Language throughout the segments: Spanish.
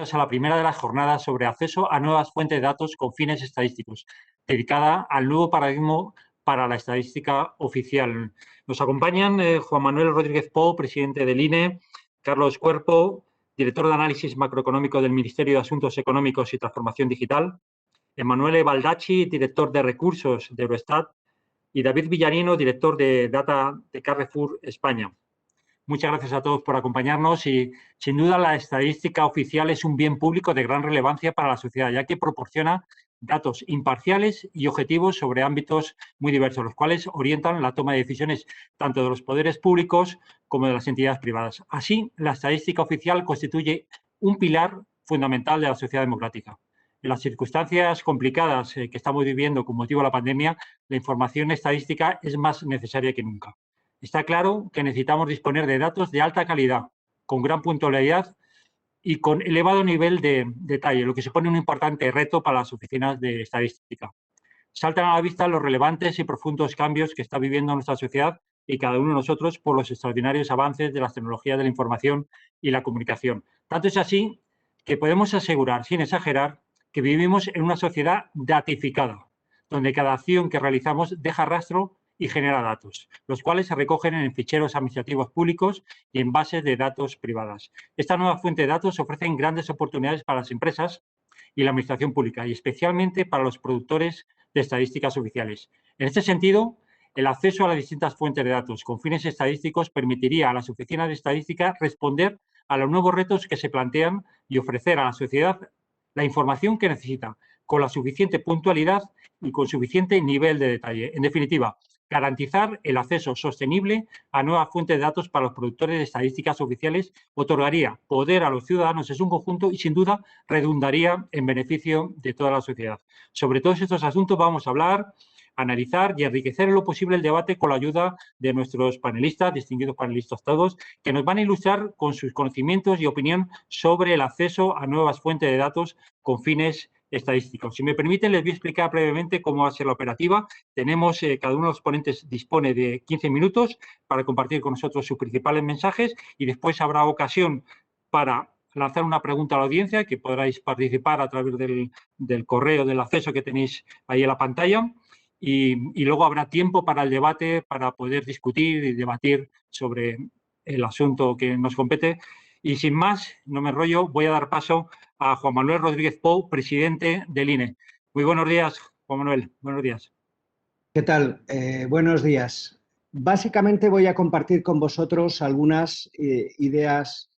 bienvenidos a la primera de las jornadas sobre acceso a nuevas fuentes de datos con fines estadísticos, dedicada al nuevo paradigma para la estadística oficial. Nos acompañan Juan Manuel Rodríguez Pou, presidente del INE, Carlos Cuerpo, director de análisis macroeconómico del Ministerio de Asuntos Económicos y Transformación Digital, Emanuele Baldacci, director de recursos de Eurostat, y David Villarino, director de Data de Carrefour España. Muchas gracias a todos por acompañarnos y, sin duda, la estadística oficial es un bien público de gran relevancia para la sociedad, ya que proporciona datos imparciales y objetivos sobre ámbitos muy diversos, los cuales orientan la toma de decisiones tanto de los poderes públicos como de las entidades privadas. Así, la estadística oficial constituye un pilar fundamental de la sociedad democrática. En las circunstancias complicadas que estamos viviendo con motivo de la pandemia, la información estadística es más necesaria que nunca. Está claro que necesitamos disponer de datos de alta calidad, con gran puntualidad y con elevado nivel de detalle, lo que supone un importante reto para las oficinas de estadística. Saltan a la vista los relevantes y profundos cambios que está viviendo nuestra sociedad y cada uno de nosotros por los extraordinarios avances de las tecnologías de la información y la comunicación. Tanto es así que podemos asegurar, sin exagerar, que vivimos en una sociedad datificada, donde cada acción que realizamos deja rastro y genera datos, los cuales se recogen en ficheros administrativos públicos y en bases de datos privadas. Esta nueva fuente de datos ofrece grandes oportunidades para las empresas y la administración pública, y especialmente para los productores de estadísticas oficiales. En este sentido, el acceso a las distintas fuentes de datos con fines estadísticos permitiría a las oficinas de estadística responder a los nuevos retos que se plantean y ofrecer a la sociedad la información que necesita, con la suficiente puntualidad y con suficiente nivel de detalle. En definitiva, garantizar el acceso sostenible a nuevas fuentes de datos para los productores de estadísticas oficiales otorgaría poder a los ciudadanos en su conjunto y, sin duda, redundaría en beneficio de toda la sociedad. Sobre todos estos asuntos vamos a hablar, analizar y enriquecer en lo posible el debate con la ayuda de nuestros panelistas, distinguidos panelistas todos, que nos van a ilustrar con sus conocimientos y opinión sobre el acceso a nuevas fuentes de datos con fines estadísticos. Si me permiten, les voy a explicar brevemente cómo va a ser la operativa. Tenemos, cada uno de los ponentes dispone de 15 minutos para compartir con nosotros sus principales mensajes y después habrá ocasión para lanzar una pregunta a la audiencia, que podráis participar a través del correo, del acceso que tenéis ahí en la pantalla. Y luego habrá tiempo para el debate, para poder discutir y debatir sobre el asunto que nos compete. Y sin más, no me enrollo, voy a dar paso a Juan Manuel Rodríguez Pou, presidente del INE. Muy buenos días, Juan Manuel. Buenos días. ¿Qué tal? Buenos días. Básicamente voy a compartir con vosotros algunas ideas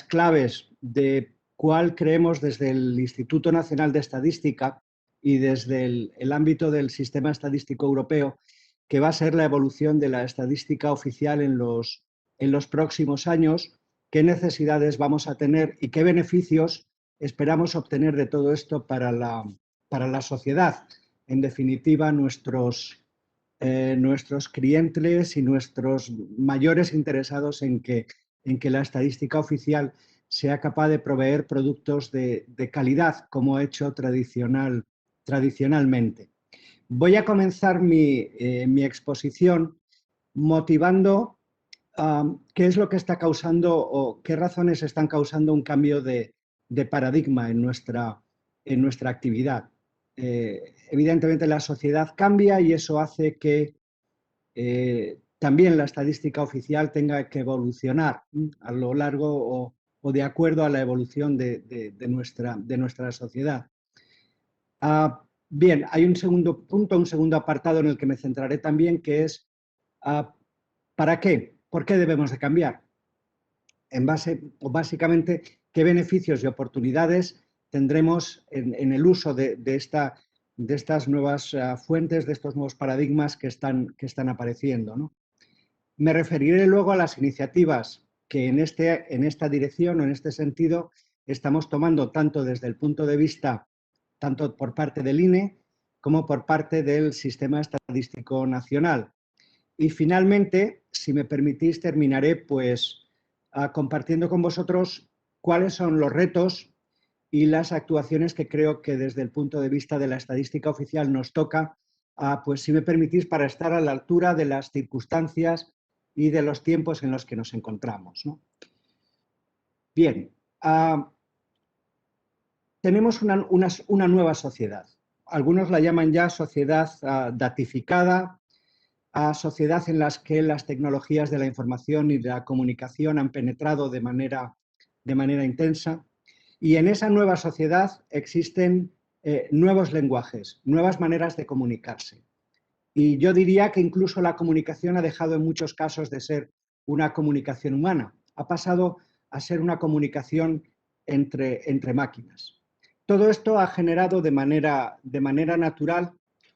claves de cuál creemos desde el Instituto Nacional de Estadística y desde el ámbito del sistema estadístico europeo que va a ser la evolución de la estadística oficial en los próximos años, qué necesidades vamos a tener y qué beneficios esperamos obtener de todo esto para la sociedad. En definitiva, nuestros clientes y nuestros mayores interesados en que la estadística oficial sea capaz de proveer productos de calidad, como ha hecho tradicionalmente. Voy a comenzar mi exposición motivando qué es lo que está causando o qué razones están causando un cambio de paradigma en nuestra actividad. Evidentemente la sociedad cambia y eso hace que también la estadística oficial tenga que evolucionar a lo largo o de acuerdo a la evolución de nuestra sociedad. Bien, hay un segundo punto, un segundo apartado en el que me centraré también, que es ¿para qué? ¿Por qué debemos de cambiar? Básicamente, ¿qué beneficios y oportunidades tendremos en el uso de estas nuevas fuentes, de estos nuevos paradigmas que están apareciendo, ¿no? Me referiré luego a las iniciativas que en esta dirección o en este sentido estamos tomando tanto desde el punto de vista, tanto por parte del INE como por parte del Sistema Estadístico Nacional. Y finalmente, si me permitís, terminaré pues compartiendo con vosotros cuáles son los retos y las actuaciones que creo que desde el punto de vista de la estadística oficial nos toca, pues si me permitís, para estar a la altura de las circunstancias y de los tiempos en los que nos encontramos, ¿no? Bien, tenemos una nueva sociedad. Algunos la llaman ya sociedad datificada, sociedad en la que las tecnologías de la información y de la comunicación han penetrado de manera intensa. Y en esa nueva sociedad existen nuevos lenguajes, nuevas maneras de comunicarse. Y yo diría que incluso la comunicación ha dejado en muchos casos de ser una comunicación humana, ha pasado a ser una comunicación entre máquinas. Todo esto ha generado de manera natural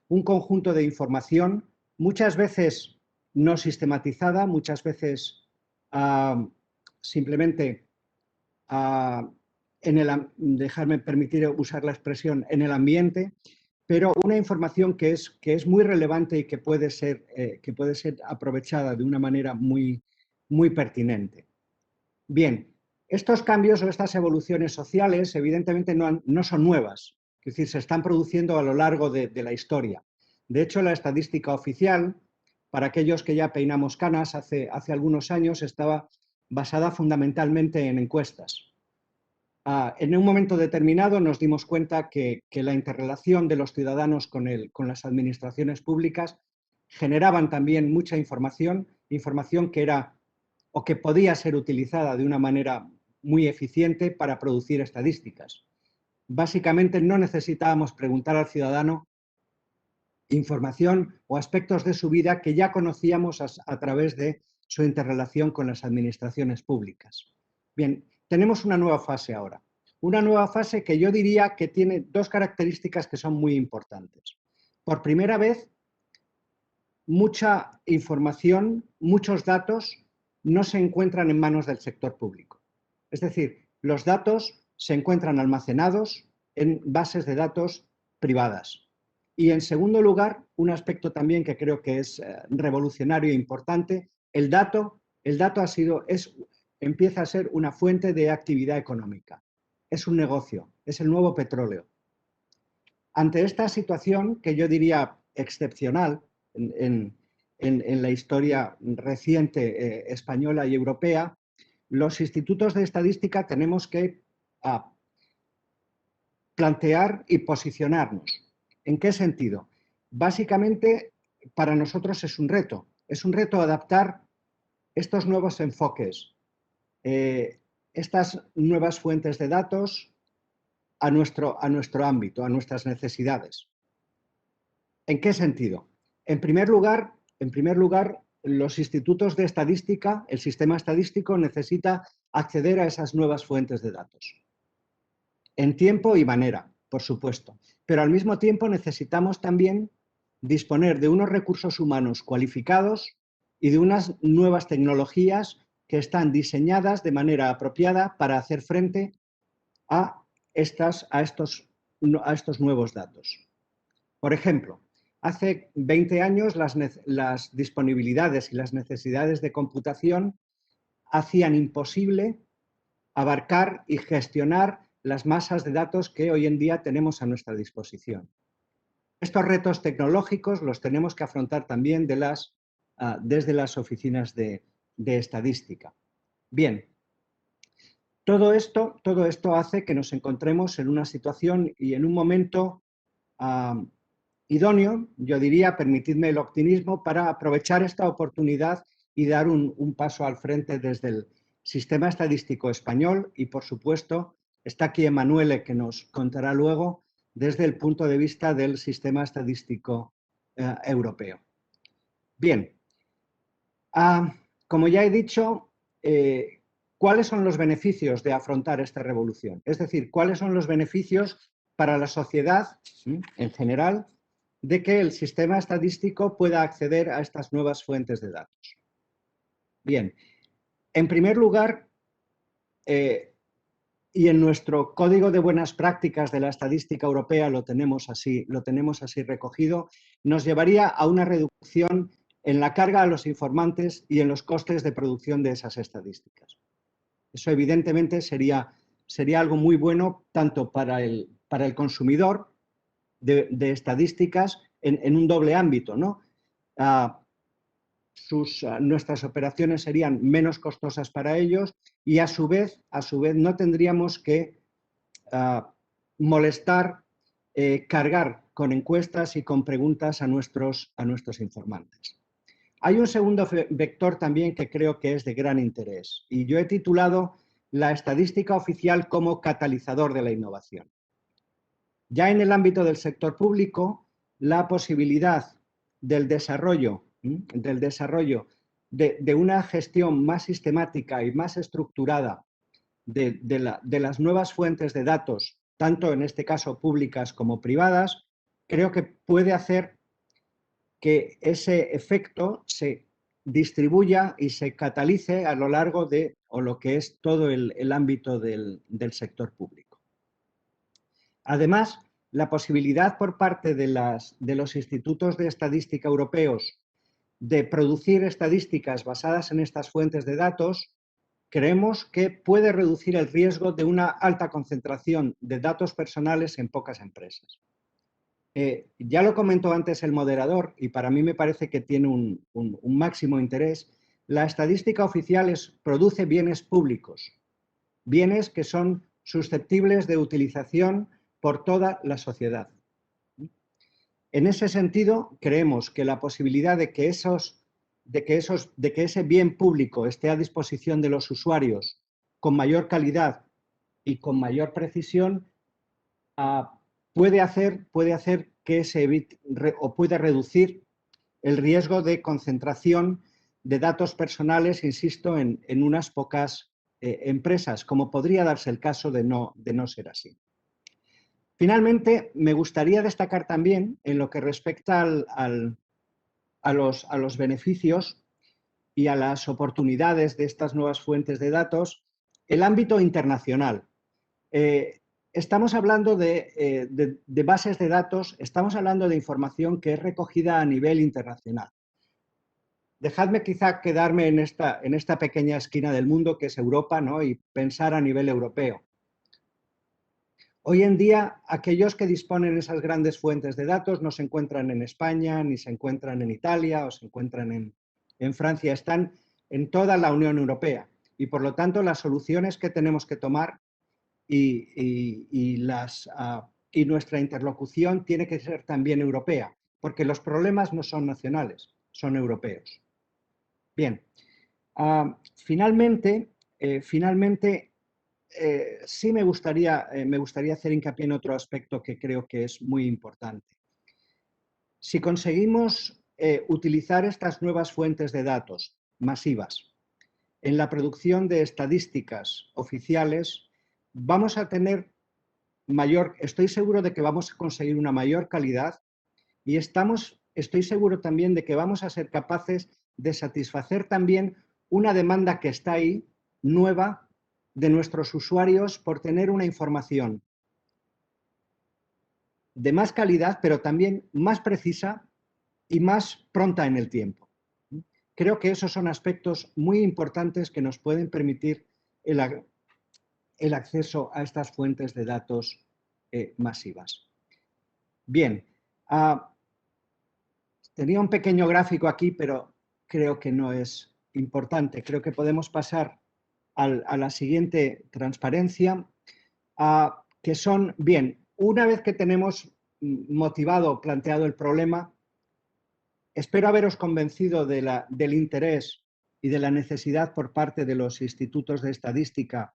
un conjunto de información, muchas veces no sistematizada, muchas veces simplemente, dejarme permitir usar la expresión, en el ambiente, pero una información que es muy relevante y que puede ser aprovechada de una manera muy pertinente. Bien, estos cambios o estas evoluciones sociales evidentemente no son nuevas, es decir, se están produciendo a lo largo de la historia. De hecho, la estadística oficial, para aquellos que ya peinamos canas, hace algunos años estaba basada fundamentalmente en encuestas. En un momento determinado nos dimos cuenta que la interrelación de los ciudadanos con las administraciones públicas generaban también mucha información que era o que podía ser utilizada de una manera muy eficiente para producir estadísticas. Básicamente no necesitábamos preguntar al ciudadano información o aspectos de su vida que ya conocíamos a través de su interrelación con las administraciones públicas. Bien, tenemos una nueva fase ahora. Una nueva fase que yo diría que tiene dos características que son muy importantes. Por primera vez, mucha información, muchos datos no se encuentran en manos del sector público. Es decir, los datos se encuentran almacenados en bases de datos privadas. Y en segundo lugar, un aspecto también que creo que es revolucionario e importante, el dato empieza a ser una fuente de actividad económica. Es un negocio, es el nuevo petróleo. Ante esta situación, que yo diría excepcional en la historia reciente española y europea, los institutos de estadística tenemos que plantear y posicionarnos. ¿En qué sentido? Básicamente, para nosotros es un reto adaptar estos nuevos enfoques, estas nuevas fuentes de datos a nuestro ámbito, a nuestras necesidades. ¿En qué sentido? En primer lugar, los institutos de estadística, el sistema estadístico necesita acceder a esas nuevas fuentes de datos. En tiempo y manera, por supuesto. Pero al mismo tiempo necesitamos también disponer de unos recursos humanos cualificados y de unas nuevas tecnologías que están diseñadas de manera apropiada para hacer frente a estos nuevos datos. Por ejemplo, hace 20 años las disponibilidades y las necesidades de computación hacían imposible abarcar y gestionar las masas de datos que hoy en día tenemos a nuestra disposición. Estos retos tecnológicos los tenemos que afrontar también desde las oficinas de estadística. Bien, todo esto hace que nos encontremos en una situación y en un momento idóneo, yo diría, permitidme el optimismo, para aprovechar esta oportunidad y dar un paso al frente desde el sistema estadístico español y, por supuesto, está aquí Emanuele, que nos contará luego desde el punto de vista del sistema estadístico europeo. Bien, como ya he dicho, ¿cuáles son los beneficios de afrontar esta revolución? Es decir, ¿cuáles son los beneficios para la sociedad en general de que el sistema estadístico pueda acceder a estas nuevas fuentes de datos? Bien, en primer lugar, y en nuestro Código de Buenas Prácticas de la Estadística Europea lo tenemos así recogido, nos llevaría a una reducción en la carga a los informantes y en los costes de producción de esas estadísticas. Eso evidentemente sería algo muy bueno tanto para el consumidor de estadísticas en un doble ámbito, ¿no? Nuestras operaciones serían menos costosas para ellos y a su vez no tendríamos que molestar, cargar con encuestas y con preguntas a nuestros informantes. Hay un segundo vector también que creo que es de gran interés y yo he titulado la estadística oficial como catalizador de la innovación. Ya en el ámbito del sector público, la posibilidad del desarrollo de una gestión más sistemática y más estructurada de las nuevas fuentes de datos, tanto en este caso públicas como privadas, creo que puede hacer que ese efecto se distribuya y se catalice a lo largo de lo que es todo el ámbito del sector público. Además, la posibilidad por parte de los institutos de estadística europeos de producir estadísticas basadas en estas fuentes de datos, creemos que puede reducir el riesgo de una alta concentración de datos personales en pocas empresas. Ya lo comentó antes el moderador y para mí me parece que tiene un máximo interés. La estadística oficial produce bienes públicos, bienes que son susceptibles de utilización por toda la sociedad. En ese sentido, creemos que la posibilidad de que ese bien público esté a disposición de los usuarios con mayor calidad y con mayor precisión puede hacer que se evite o puede reducir el riesgo de concentración de datos personales, insisto, en unas pocas empresas, como podría darse el caso de no ser así. Finalmente, me gustaría destacar también, en lo que respecta a los beneficios y a las oportunidades de estas nuevas fuentes de datos, el ámbito internacional. Estamos hablando de bases de datos, estamos hablando de información que es recogida a nivel internacional. Dejadme quizá quedarme en esta pequeña esquina del mundo que es Europa, ¿no? Y pensar a nivel europeo. Hoy en día, aquellos que disponen de esas grandes fuentes de datos no se encuentran en España, ni se encuentran en Italia o se encuentran en Francia, están en toda la Unión Europea. Y por lo tanto, las soluciones que tenemos que tomar y nuestra interlocución tiene que ser también europea, porque los problemas no son nacionales, son europeos. Bien, finalmente, sí me gustaría hacer hincapié en otro aspecto que creo que es muy importante. Si conseguimos utilizar estas nuevas fuentes de datos masivas en la producción de estadísticas oficiales, vamos a tener estoy seguro de que vamos a conseguir una mayor calidad y estoy seguro también de que vamos a ser capaces de satisfacer también una demanda que está ahí, nueva, de nuestros usuarios por tener una información de más calidad, pero también más precisa y más pronta en el tiempo. Creo que esos son aspectos muy importantes que nos pueden permitir el acceso a estas fuentes de datos masivas. Bien, tenía un pequeño gráfico aquí, pero creo que no es importante. Creo que podemos pasar a la siguiente transparencia, que son, bien, una vez que tenemos motivado, planteado el problema, espero haberos convencido del interés y de la necesidad por parte de los institutos de estadística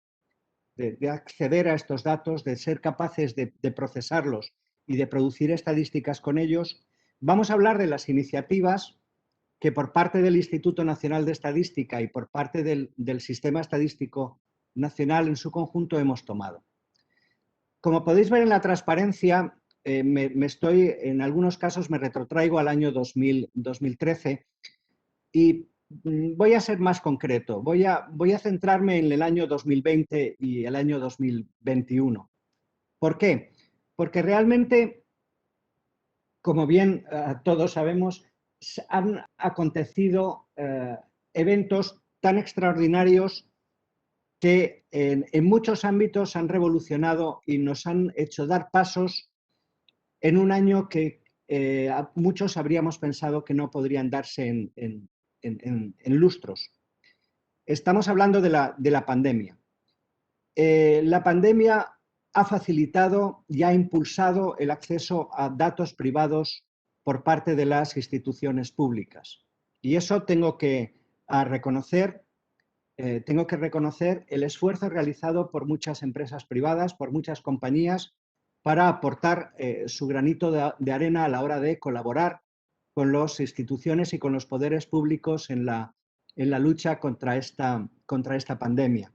de acceder a estos datos, de ser capaces de procesarlos y de producir estadísticas con ellos. Vamos a hablar de las iniciativas que por parte del Instituto Nacional de Estadística y por parte del Sistema Estadístico Nacional en su conjunto hemos tomado. Como podéis ver en la transparencia, en algunos casos me retrotraigo al año 2013 y voy a ser más concreto, voy a centrarme en el año 2020 y el año 2021. ¿Por qué? Porque realmente, como bien todos sabemos, han acontecido eventos tan extraordinarios que en muchos ámbitos han revolucionado y nos han hecho dar pasos en un año que muchos habríamos pensado que no podrían darse en lustros. Estamos hablando de la pandemia. La pandemia ha facilitado y ha impulsado el acceso a datos privados por parte de las instituciones públicas. Y eso tengo que reconocer el esfuerzo realizado por muchas empresas privadas, por muchas compañías, para aportar su granito de arena a la hora de colaborar con las instituciones y con los poderes públicos en la lucha contra esta pandemia.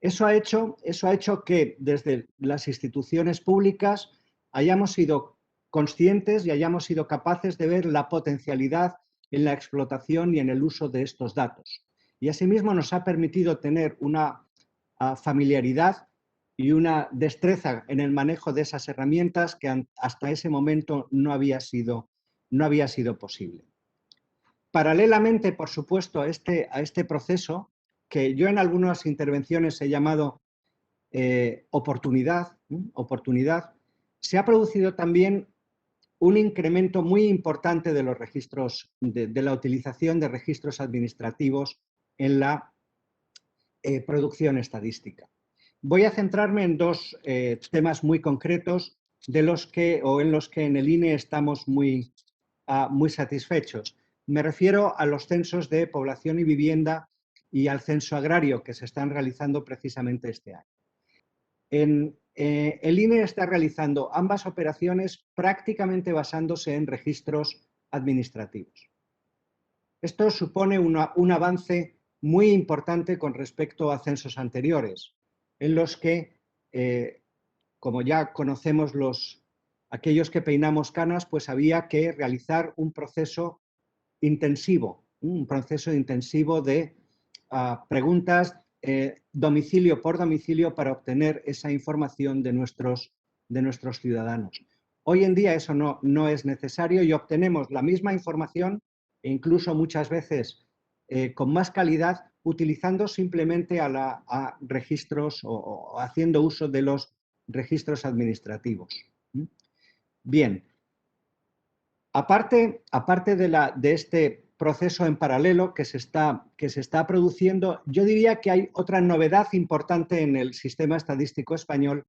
Eso ha hecho que desde las instituciones públicas hayamos sido conscientes y hayamos sido capaces de ver la potencialidad en la explotación y en el uso de estos datos. Y asimismo nos ha permitido tener una familiaridad y una destreza en el manejo de esas herramientas que hasta ese momento no había sido posible. Paralelamente, por supuesto, a este proceso, que yo en algunas intervenciones he llamado oportunidad, se ha producido también un incremento muy importante de los registros, de la utilización de registros administrativos en la producción estadística. Voy a centrarme en dos temas muy concretos en los que en el INE estamos muy satisfechos. Me refiero a los censos de población y vivienda y al censo agrario que se están realizando precisamente este año. El INE está realizando ambas operaciones prácticamente basándose en registros administrativos. Esto supone un avance muy importante con respecto a censos anteriores, en los que, como ya conocemos aquellos que peinamos canas, pues había que realizar un proceso intensivo de preguntas domicilio por domicilio para obtener esa información de nuestros ciudadanos. Hoy en día eso no es necesario y obtenemos la misma información e incluso muchas veces con más calidad utilizando simplemente a registros o haciendo uso de los registros administrativos. Bien, aparte de este proceso en paralelo que se está produciendo, yo diría que hay otra novedad importante en el sistema estadístico español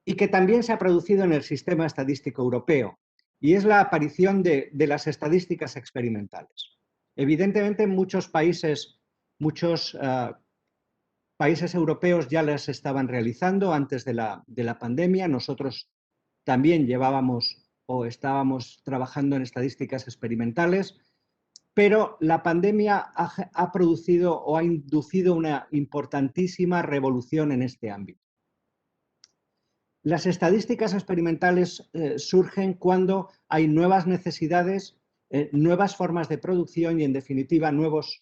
y que también se ha producido en el sistema estadístico europeo, y es la aparición de las estadísticas experimentales. Evidentemente, muchos países europeos ya las estaban realizando antes de la pandemia. Nosotros también llevábamos o estábamos trabajando en estadísticas experimentales, pero la pandemia ha producido o ha inducido una importantísima revolución en este ámbito. Las estadísticas experimentales surgen cuando hay nuevas necesidades, nuevas formas de producción y, en definitiva, nuevos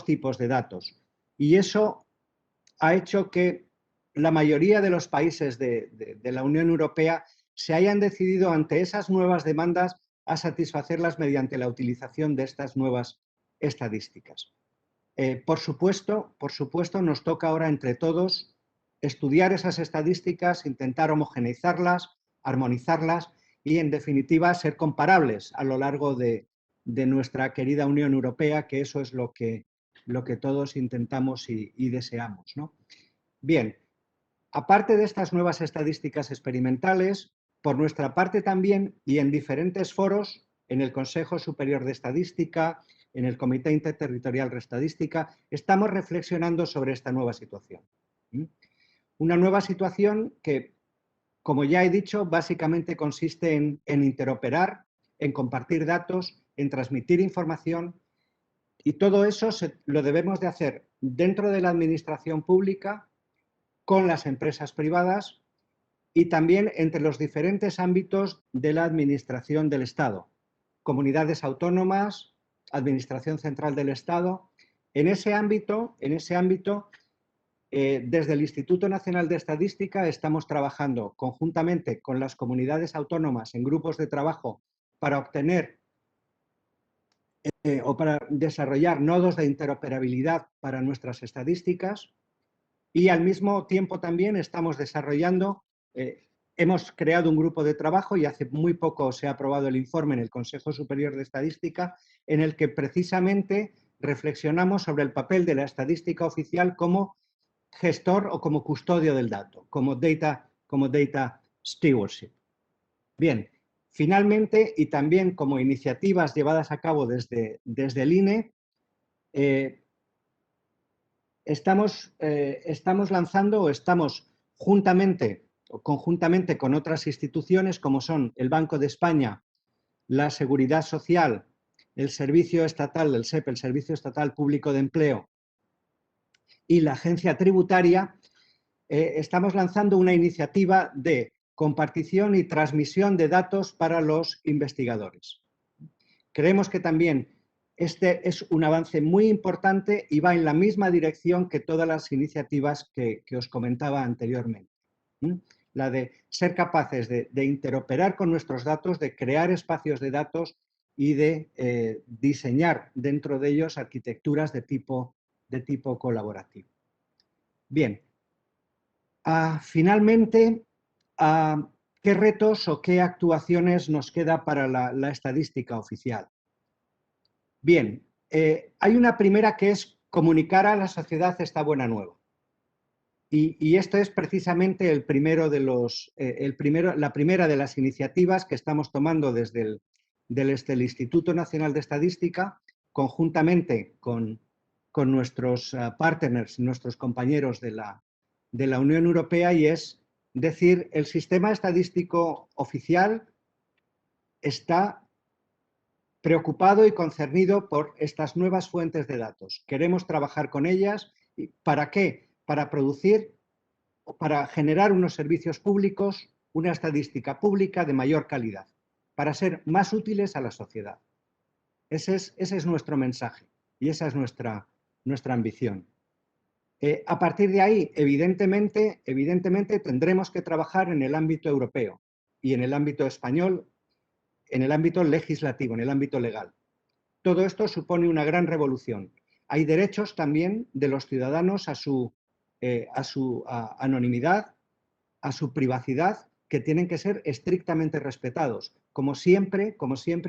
tipos de datos. Y eso ha hecho que la mayoría de los países de la Unión Europea se hayan decidido ante esas nuevas demandas a satisfacerlas mediante la utilización de estas nuevas estadísticas. Por supuesto, nos toca ahora entre todos estudiar esas estadísticas, intentar homogeneizarlas, armonizarlas y, en definitiva, ser comparables a lo largo de nuestra querida Unión Europea, que eso es lo que todos intentamos y deseamos, ¿no? Bien, aparte de estas nuevas estadísticas experimentales, por nuestra parte también, y en diferentes foros, en el Consejo Superior de Estadística, en el Comité Interterritorial de Estadística, estamos reflexionando sobre esta nueva situación. Una nueva situación que, como ya he dicho, básicamente consiste en interoperar, en compartir datos, en transmitir información, y todo eso lo debemos de hacer dentro de la administración pública, con las empresas privadas y también entre los diferentes ámbitos de la administración del Estado, comunidades autónomas, administración central del Estado. En ese ámbito, desde el Instituto Nacional de Estadística estamos trabajando conjuntamente con las comunidades autónomas en grupos de trabajo para obtener o para desarrollar nodos de interoperabilidad para nuestras estadísticas, y al mismo tiempo también estamos desarrollando, hemos creado un grupo de trabajo y hace muy poco se ha aprobado el informe en el Consejo Superior de Estadística, en el que precisamente reflexionamos sobre el papel de la estadística oficial como gestor o como custodio del dato, como data stewardship. Bien, finalmente, y también como iniciativas llevadas a cabo desde el INE, estamos lanzando o estamos juntamente o conjuntamente con otras instituciones como son el Banco de España, la Seguridad Social, el Servicio Estatal del SEP, el Servicio Estatal Público de Empleo y la Agencia Tributaria, estamos lanzando una iniciativa de compartición y transmisión de datos para los investigadores. Creemos que también este es un avance muy importante y va en la misma dirección que todas las iniciativas que os comentaba anteriormente. La de ser capaces de interoperar con nuestros datos, de crear espacios de datos y de diseñar dentro de ellos arquitecturas de tipo colaborativo. Bien, finalmente, ¿qué retos o qué actuaciones nos queda para la estadística oficial? Bien, hay una primera que es comunicar a la sociedad esta buena nueva. Y esto es precisamente la primera de las iniciativas que estamos tomando desde el Instituto Nacional de Estadística, conjuntamente con nuestros partners, nuestros compañeros de la Unión Europea, y es decir, el sistema estadístico oficial está preocupado y concernido por estas nuevas fuentes de datos. Queremos trabajar con ellas. ¿Para qué? Para producir, para generar unos servicios públicos, una estadística pública de mayor calidad, para ser más útiles a la sociedad. Ese es nuestro mensaje y esa es nuestra ambición. A partir de ahí, evidentemente, tendremos que trabajar en el ámbito europeo y en el ámbito español, en el ámbito legislativo, en el ámbito legal. Todo esto supone una gran revolución. Hay derechos también de los ciudadanos a su anonimidad, a su privacidad, que tienen que ser estrictamente respetados, como siempre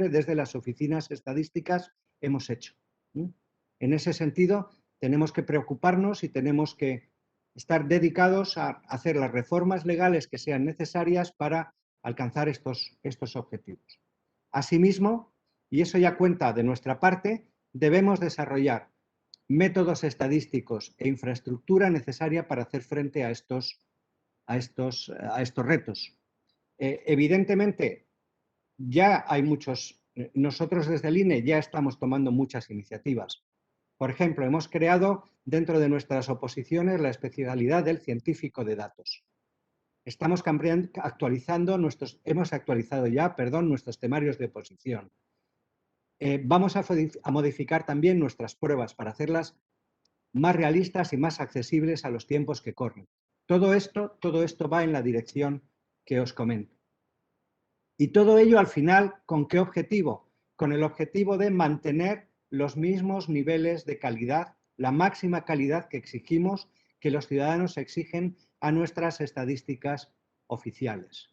desde las oficinas estadísticas hemos hecho. En ese sentido, tenemos que preocuparnos y tenemos que estar dedicados a hacer las reformas legales que sean necesarias para alcanzar estos objetivos. Asimismo, y eso ya cuenta de nuestra parte, debemos desarrollar métodos estadísticos e infraestructura necesaria para hacer frente a estos retos. Evidentemente, ya hay muchos, nosotros desde el INE ya estamos tomando muchas iniciativas. Por ejemplo, hemos creado dentro de nuestras oposiciones la especialidad del científico de datos. Estamos hemos actualizado ya, nuestros temarios de oposición. Vamos a modificar también nuestras pruebas para hacerlas más realistas y más accesibles a los tiempos que corren. Todo esto va en la dirección que os comento. Y todo ello al final, ¿con qué objetivo? Con el objetivo de mantener los mismos niveles de calidad, la máxima calidad que exigimos, que los ciudadanos exigen a nuestras estadísticas oficiales.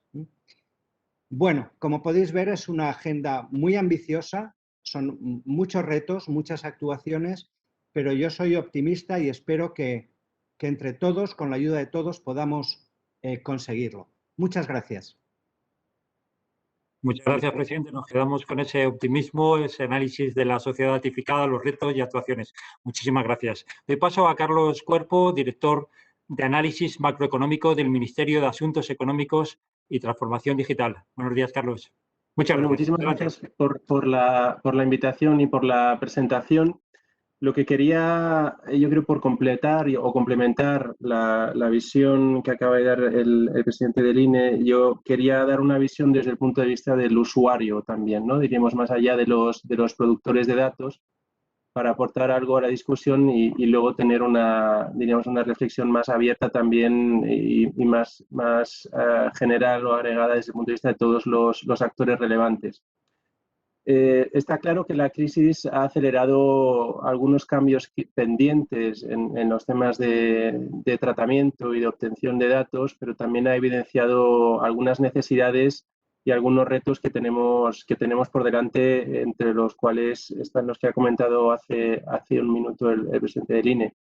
Bueno, como podéis ver, es una agenda muy ambiciosa, son muchos retos, muchas actuaciones, pero yo soy optimista y espero que entre todos, con la ayuda de todos, podamos conseguirlo. Muchas gracias. Muchas gracias, presidente. Nos quedamos con ese optimismo, ese análisis de la sociedad datificada, los retos y actuaciones. Muchísimas gracias. Doy paso a Carlos Cuerpo, director de Análisis Macroeconómico del Ministerio de Asuntos Económicos y Transformación Digital. Buenos días, Carlos. Muchas gracias. Muchísimas gracias por la invitación y por la presentación. Lo que quería, yo creo, por completar o complementar la visión que acaba de dar el presidente del INE, yo quería dar una visión desde el punto de vista del usuario también, ¿no? Diríamos más allá de los productores de datos, para aportar algo a la discusión y luego tener una reflexión más abierta también y más general o agregada desde el punto de vista de todos los actores relevantes. Está claro que la crisis ha acelerado algunos cambios pendientes en los temas de tratamiento y de obtención de datos, pero también ha evidenciado algunas necesidades y algunos retos que tenemos por delante, entre los cuales están los que ha comentado hace un minuto el presidente del INE.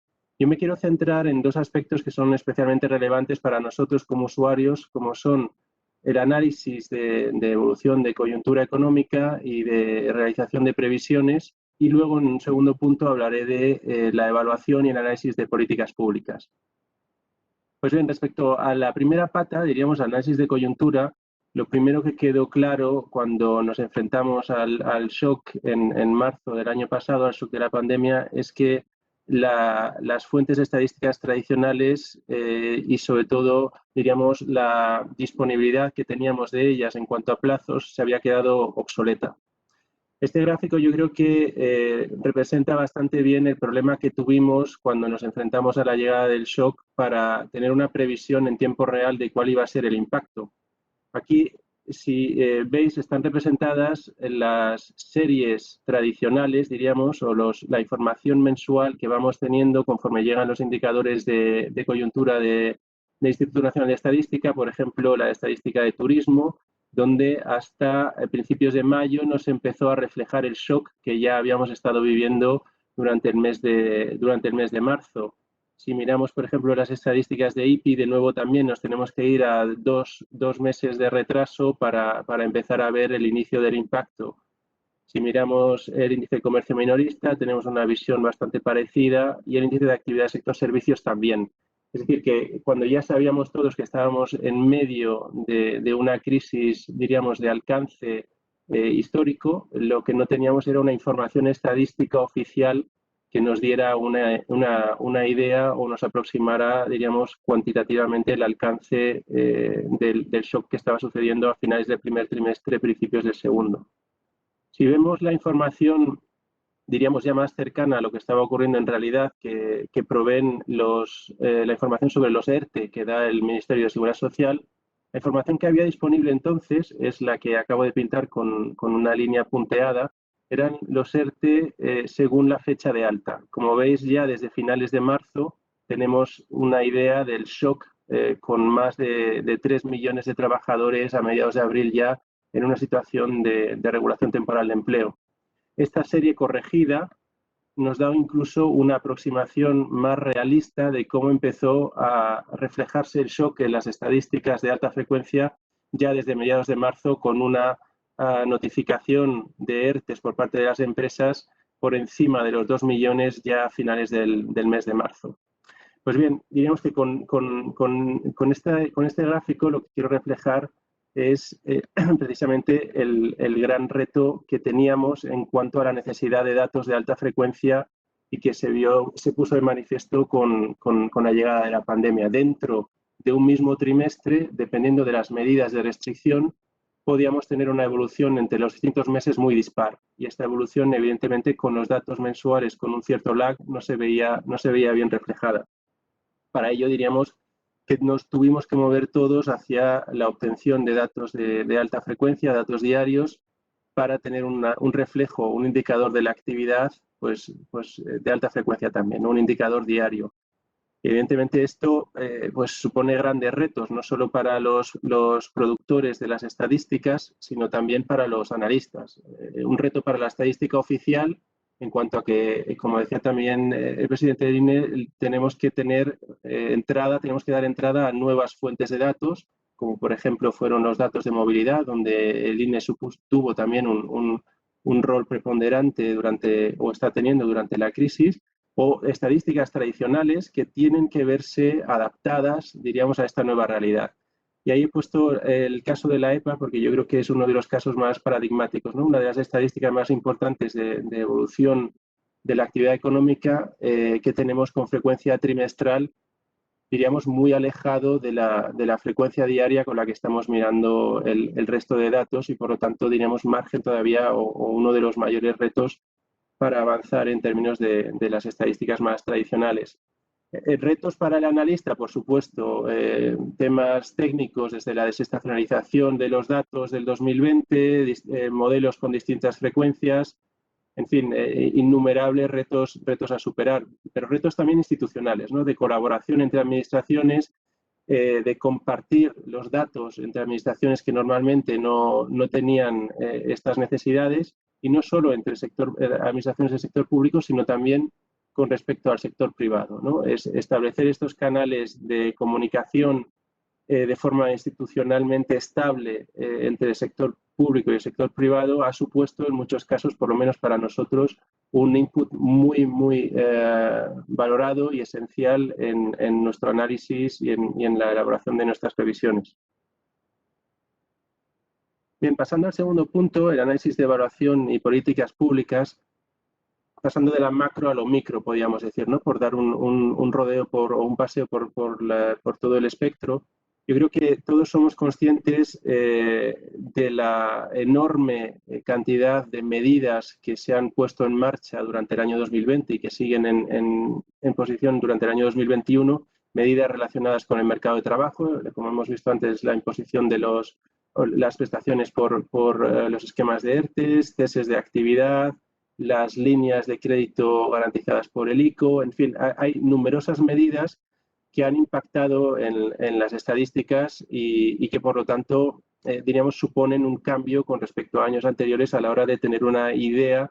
Yo me quiero centrar en dos aspectos que son especialmente relevantes para nosotros como usuarios, como son el análisis de evolución de coyuntura económica y de realización de previsiones, y luego en un segundo punto hablaré de la evaluación y el análisis de políticas públicas. Pues bien, respecto a la primera pata, diríamos análisis de coyuntura, lo primero que quedó claro cuando nos enfrentamos al shock en marzo del año pasado, al shock de la pandemia, es que las fuentes estadísticas tradicionales y sobre todo, diríamos, la disponibilidad que teníamos de ellas en cuanto a plazos se había quedado obsoleta. Este gráfico yo creo que representa bastante bien el problema que tuvimos cuando nos enfrentamos a la llegada del shock para tener una previsión en tiempo real de cuál iba a ser el impacto. Aquí, si veis, están representadas las series tradicionales, diríamos, o la información mensual que vamos teniendo conforme llegan los indicadores de coyuntura de Instituto Nacional de Estadística, por ejemplo, la estadística de turismo, donde hasta principios de mayo nos empezó a reflejar el shock que ya habíamos estado viviendo durante el mes de marzo. Si miramos, por ejemplo, las estadísticas de IPI, de nuevo también nos tenemos que ir a dos meses de retraso para empezar a ver el inicio del impacto. Si miramos el índice de comercio minorista, tenemos una visión bastante parecida, y el índice de actividad del sector servicios también. Es decir, que cuando ya sabíamos todos que estábamos en medio de una crisis, diríamos, de alcance histórico, lo que no teníamos era una información estadística oficial que nos diera una idea o nos aproximara, diríamos, cuantitativamente el alcance del shock que estaba sucediendo a finales del primer trimestre, principios del segundo. Si vemos la información, diríamos, ya más cercana a lo que estaba ocurriendo en realidad, que proveen la información sobre los ERTE que da el Ministerio de Seguridad Social, la información que había disponible entonces es la que acabo de pintar con una línea punteada. Eran los ERTE según la fecha de alta. Como veis, ya desde finales de marzo tenemos una idea del shock con más de 3 millones de trabajadores a mediados de abril ya en una situación de regulación temporal de empleo. Esta serie corregida nos da incluso una aproximación más realista de cómo empezó a reflejarse el shock en las estadísticas de alta frecuencia ya desde mediados de marzo, con una notificación de ERTES por parte de las empresas por encima de los 2 millones ya a finales del mes de marzo. Pues bien, diríamos que con este gráfico lo que quiero reflejar es precisamente el gran reto que teníamos en cuanto a la necesidad de datos de alta frecuencia y que se puso de manifiesto con la llegada de la pandemia. Dentro de un mismo trimestre, dependiendo de las medidas de restricción, podíamos tener una evolución entre los distintos meses muy dispar, y esta evolución, evidentemente, con los datos mensuales con un cierto lag no se veía bien reflejada. Para ello, diríamos que nos tuvimos que mover todos hacia la obtención de datos de alta frecuencia, datos diarios, para tener un reflejo, un indicador de la actividad pues de alta frecuencia también, un indicador diario. Evidentemente esto pues supone grandes retos, no solo para los productores de las estadísticas, sino también para los analistas. Un reto para la estadística oficial, en cuanto a que, como decía también el presidente del INE, tenemos que dar entrada a nuevas fuentes de datos, como por ejemplo fueron los datos de movilidad, donde el INE tuvo también un rol preponderante o está teniendo durante la crisis, o estadísticas tradicionales que tienen que verse adaptadas, diríamos, a esta nueva realidad. Y ahí he puesto el caso de la EPA porque yo creo que es uno de los casos más paradigmáticos, ¿no? Una de las estadísticas más importantes de evolución de la actividad económica que tenemos con frecuencia trimestral, diríamos, muy alejado de la frecuencia diaria con la que estamos mirando el resto de datos, y por lo tanto, diríamos, margen todavía o uno de los mayores retos para avanzar en términos de las estadísticas más tradicionales. Retos para el analista, por supuesto, temas técnicos desde la desestacionalización de los datos del 2020, modelos con distintas frecuencias, en fin, innumerables retos a superar, pero retos también institucionales, ¿no? De colaboración entre administraciones, de compartir los datos entre administraciones que normalmente no tenían estas necesidades, y no solo entre administraciones del sector público, sino también con respecto al sector privado, ¿no? Es establecer estos canales de comunicación de forma institucionalmente estable entre el sector público y el sector privado ha supuesto en muchos casos, por lo menos para nosotros, un input muy valorado y esencial en nuestro análisis y en la elaboración de nuestras previsiones. Bien, pasando al segundo punto, el análisis de evaluación y políticas públicas, pasando de la macro a lo micro, podríamos decir, ¿no? Por dar un rodeo o un paseo por todo el espectro. Yo creo que todos somos conscientes de la enorme cantidad de medidas que se han puesto en marcha durante el año 2020 y que siguen en posición durante el año 2021, medidas relacionadas con el mercado de trabajo, como hemos visto antes, la imposición de las prestaciones por los esquemas de ERTES, ceses de actividad, las líneas de crédito garantizadas por el ICO, en fin, hay numerosas medidas que han impactado en las estadísticas y que, por lo tanto, diríamos, suponen un cambio con respecto a años anteriores a la hora de tener una idea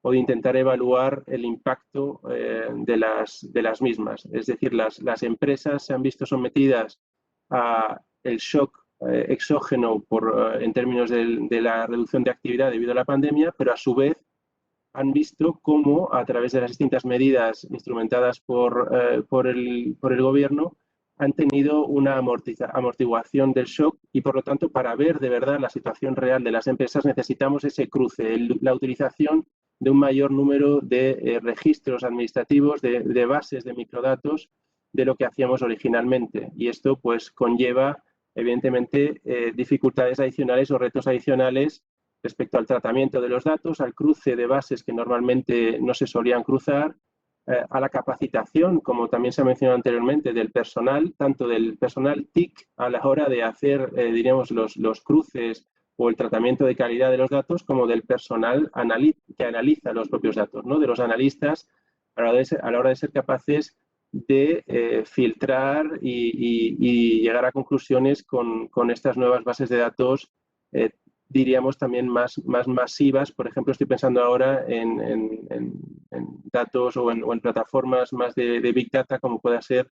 o de intentar evaluar el impacto de las mismas. Es decir, las empresas se han visto sometidas a el shock exógeno en términos de la reducción de actividad debido a la pandemia, pero a su vez han visto cómo, a través de las distintas medidas instrumentadas por el gobierno, han tenido una amortiguación del shock y, por lo tanto, para ver de verdad la situación real de las empresas necesitamos ese cruce, la utilización de un mayor número de registros administrativos, de bases de microdatos de lo que hacíamos originalmente. Y esto pues conlleva, evidentemente, dificultades adicionales o retos adicionales respecto al tratamiento de los datos, al cruce de bases que normalmente no se solían cruzar, a la capacitación, como también se ha mencionado anteriormente, del personal, tanto del personal TIC a la hora de hacer, diríamos, los cruces o el tratamiento de calidad de los datos, como del personal que analiza los propios datos, ¿no? De los analistas a la hora de ser capaces de filtrar y llegar a conclusiones con estas nuevas bases de datos diríamos también más masivas. Por ejemplo, estoy pensando ahora en datos o en plataformas más de Big Data, como pueda ser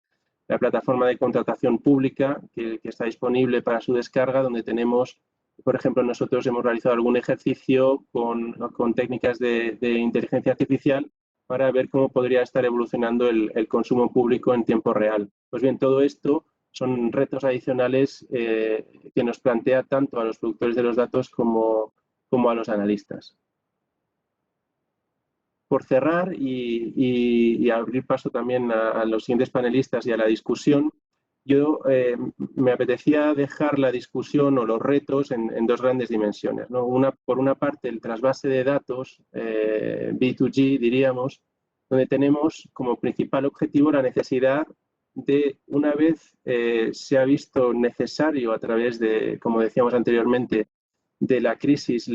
la plataforma de contratación pública que está disponible para su descarga, donde tenemos, por ejemplo, nosotros hemos realizado algún ejercicio con técnicas de inteligencia artificial para ver cómo podría estar evolucionando el consumo público en tiempo real. Pues bien, todo esto son retos adicionales que nos plantea tanto a los productores de los datos como a los analistas. Por cerrar y abrir paso también a los siguientes panelistas y a la discusión, yo me apetecía dejar la discusión o los retos en dos grandes dimensiones, ¿no? Por una parte, el trasvase de datos, B2G diríamos, donde tenemos como principal objetivo la necesidad de, una vez se ha visto necesario a través de, como decíamos anteriormente, de la crisis,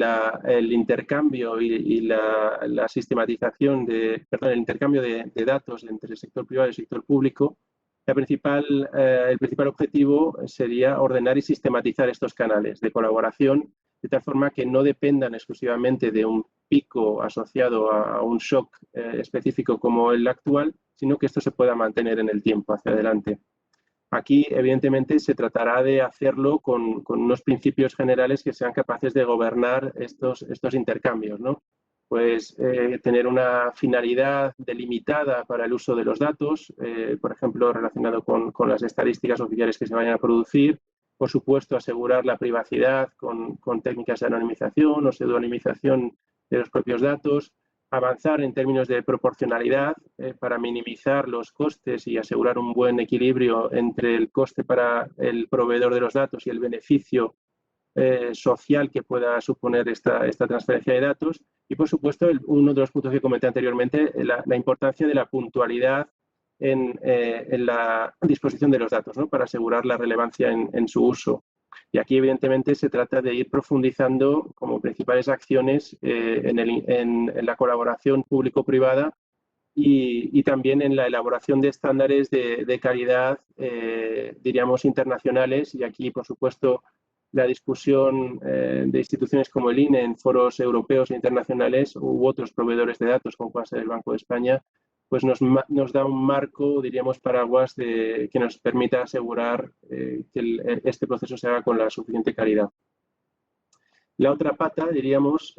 el intercambio y la sistematización el intercambio de datos entre el sector privado y el sector público, el principal objetivo sería ordenar y sistematizar estos canales de colaboración de tal forma que no dependan exclusivamente de un pico asociado a un shock específico como el actual, sino que esto se pueda mantener en el tiempo hacia adelante. Aquí, evidentemente, se tratará de hacerlo con unos principios generales que sean capaces de gobernar estos intercambios, ¿no? Pues tener una finalidad delimitada para el uso de los datos, por ejemplo, relacionado con las estadísticas oficiales que se vayan a producir. Por supuesto, asegurar la privacidad con técnicas de anonimización o pseudonimización de los propios datos. Avanzar en términos de proporcionalidad para minimizar los costes y asegurar un buen equilibrio entre el coste para el proveedor de los datos y el beneficio social que pueda suponer esta transferencia de datos. Y, por supuesto, uno de los puntos que comenté anteriormente, la importancia de la puntualidad en la disposición de los datos, ¿no? Para asegurar la relevancia en su uso. Y aquí, evidentemente, se trata de ir profundizando como principales acciones en la colaboración público-privada y también en la elaboración de estándares de calidad, diríamos, internacionales. Y aquí, por supuesto, la discusión de instituciones como el INE en foros europeos e internacionales u otros proveedores de datos, como puede ser el Banco de España, pues nos da un marco, diríamos, paraguas que nos permita asegurar que este proceso se haga con la suficiente calidad. La otra pata, diríamos,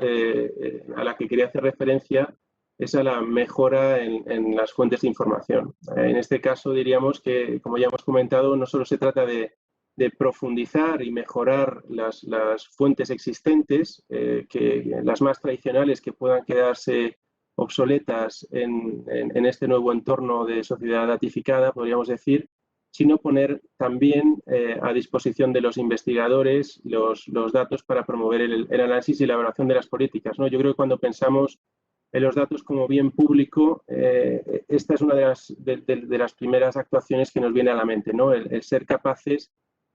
a la que quería hacer referencia es a la mejora en las fuentes de información. En este caso, diríamos que, como ya hemos comentado, no solo se trata de profundizar y mejorar las fuentes existentes, que las más tradicionales que puedan quedarse obsoletas en este nuevo entorno de sociedad datificada, podríamos decir, sino poner también a disposición de los investigadores los datos para promover el análisis y la evaluación de las políticas, ¿no? Yo creo que cuando pensamos en los datos como bien público, esta es una de las primeras actuaciones que nos viene a la mente, ¿no? El ser capaces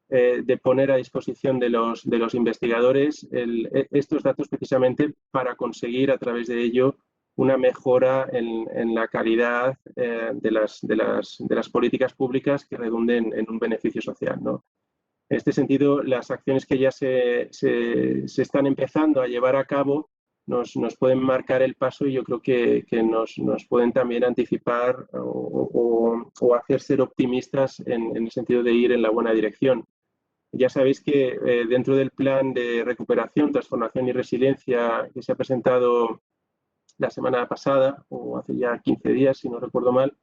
de poner a disposición de los investigadores estos datos precisamente para conseguir a través de ello una mejora en la calidad de las políticas públicas que redunden en un beneficio social, ¿no? En este sentido, las acciones que ya se están empezando a llevar a cabo nos pueden marcar el paso y yo creo que nos pueden también anticipar o hacer ser optimistas en el sentido de ir en la buena dirección. Ya sabéis que dentro del plan de recuperación, transformación y resiliencia que se ha presentado la semana pasada, o hace ya 15 días, si no recuerdo mal,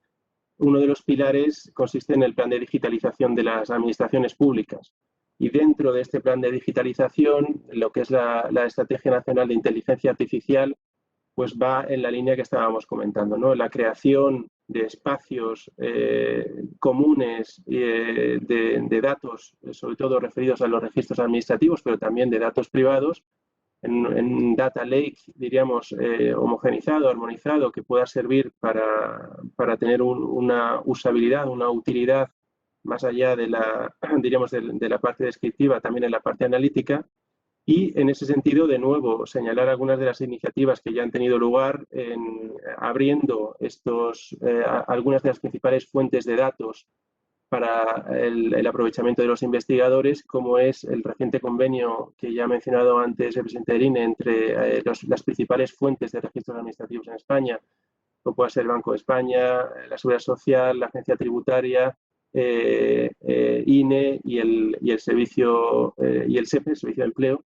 uno de los pilares consiste en el plan de digitalización de las administraciones públicas. Y dentro de este plan de digitalización, lo que es la Estrategia Nacional de Inteligencia Artificial, pues va en la línea que estábamos comentando, ¿no? La creación de espacios comunes de datos, sobre todo referidos a los registros administrativos, pero también de datos privados, en data lake, diríamos, homogenizado, armonizado, que pueda servir para tener una usabilidad, una utilidad más allá de diríamos, de la parte descriptiva, también en la parte analítica. Y en ese sentido, de nuevo, señalar algunas de las iniciativas que ya han tenido lugar abriendo algunas de las principales fuentes de datos para el aprovechamiento de los investigadores, como es el reciente convenio que ya ha mencionado antes el presidente del INE entre las principales fuentes de registros administrativos en España, como puede ser el Banco de España, la Seguridad Social, la Agencia Tributaria, INE y el Servicio y el SEPE, el Servicio de Empleo,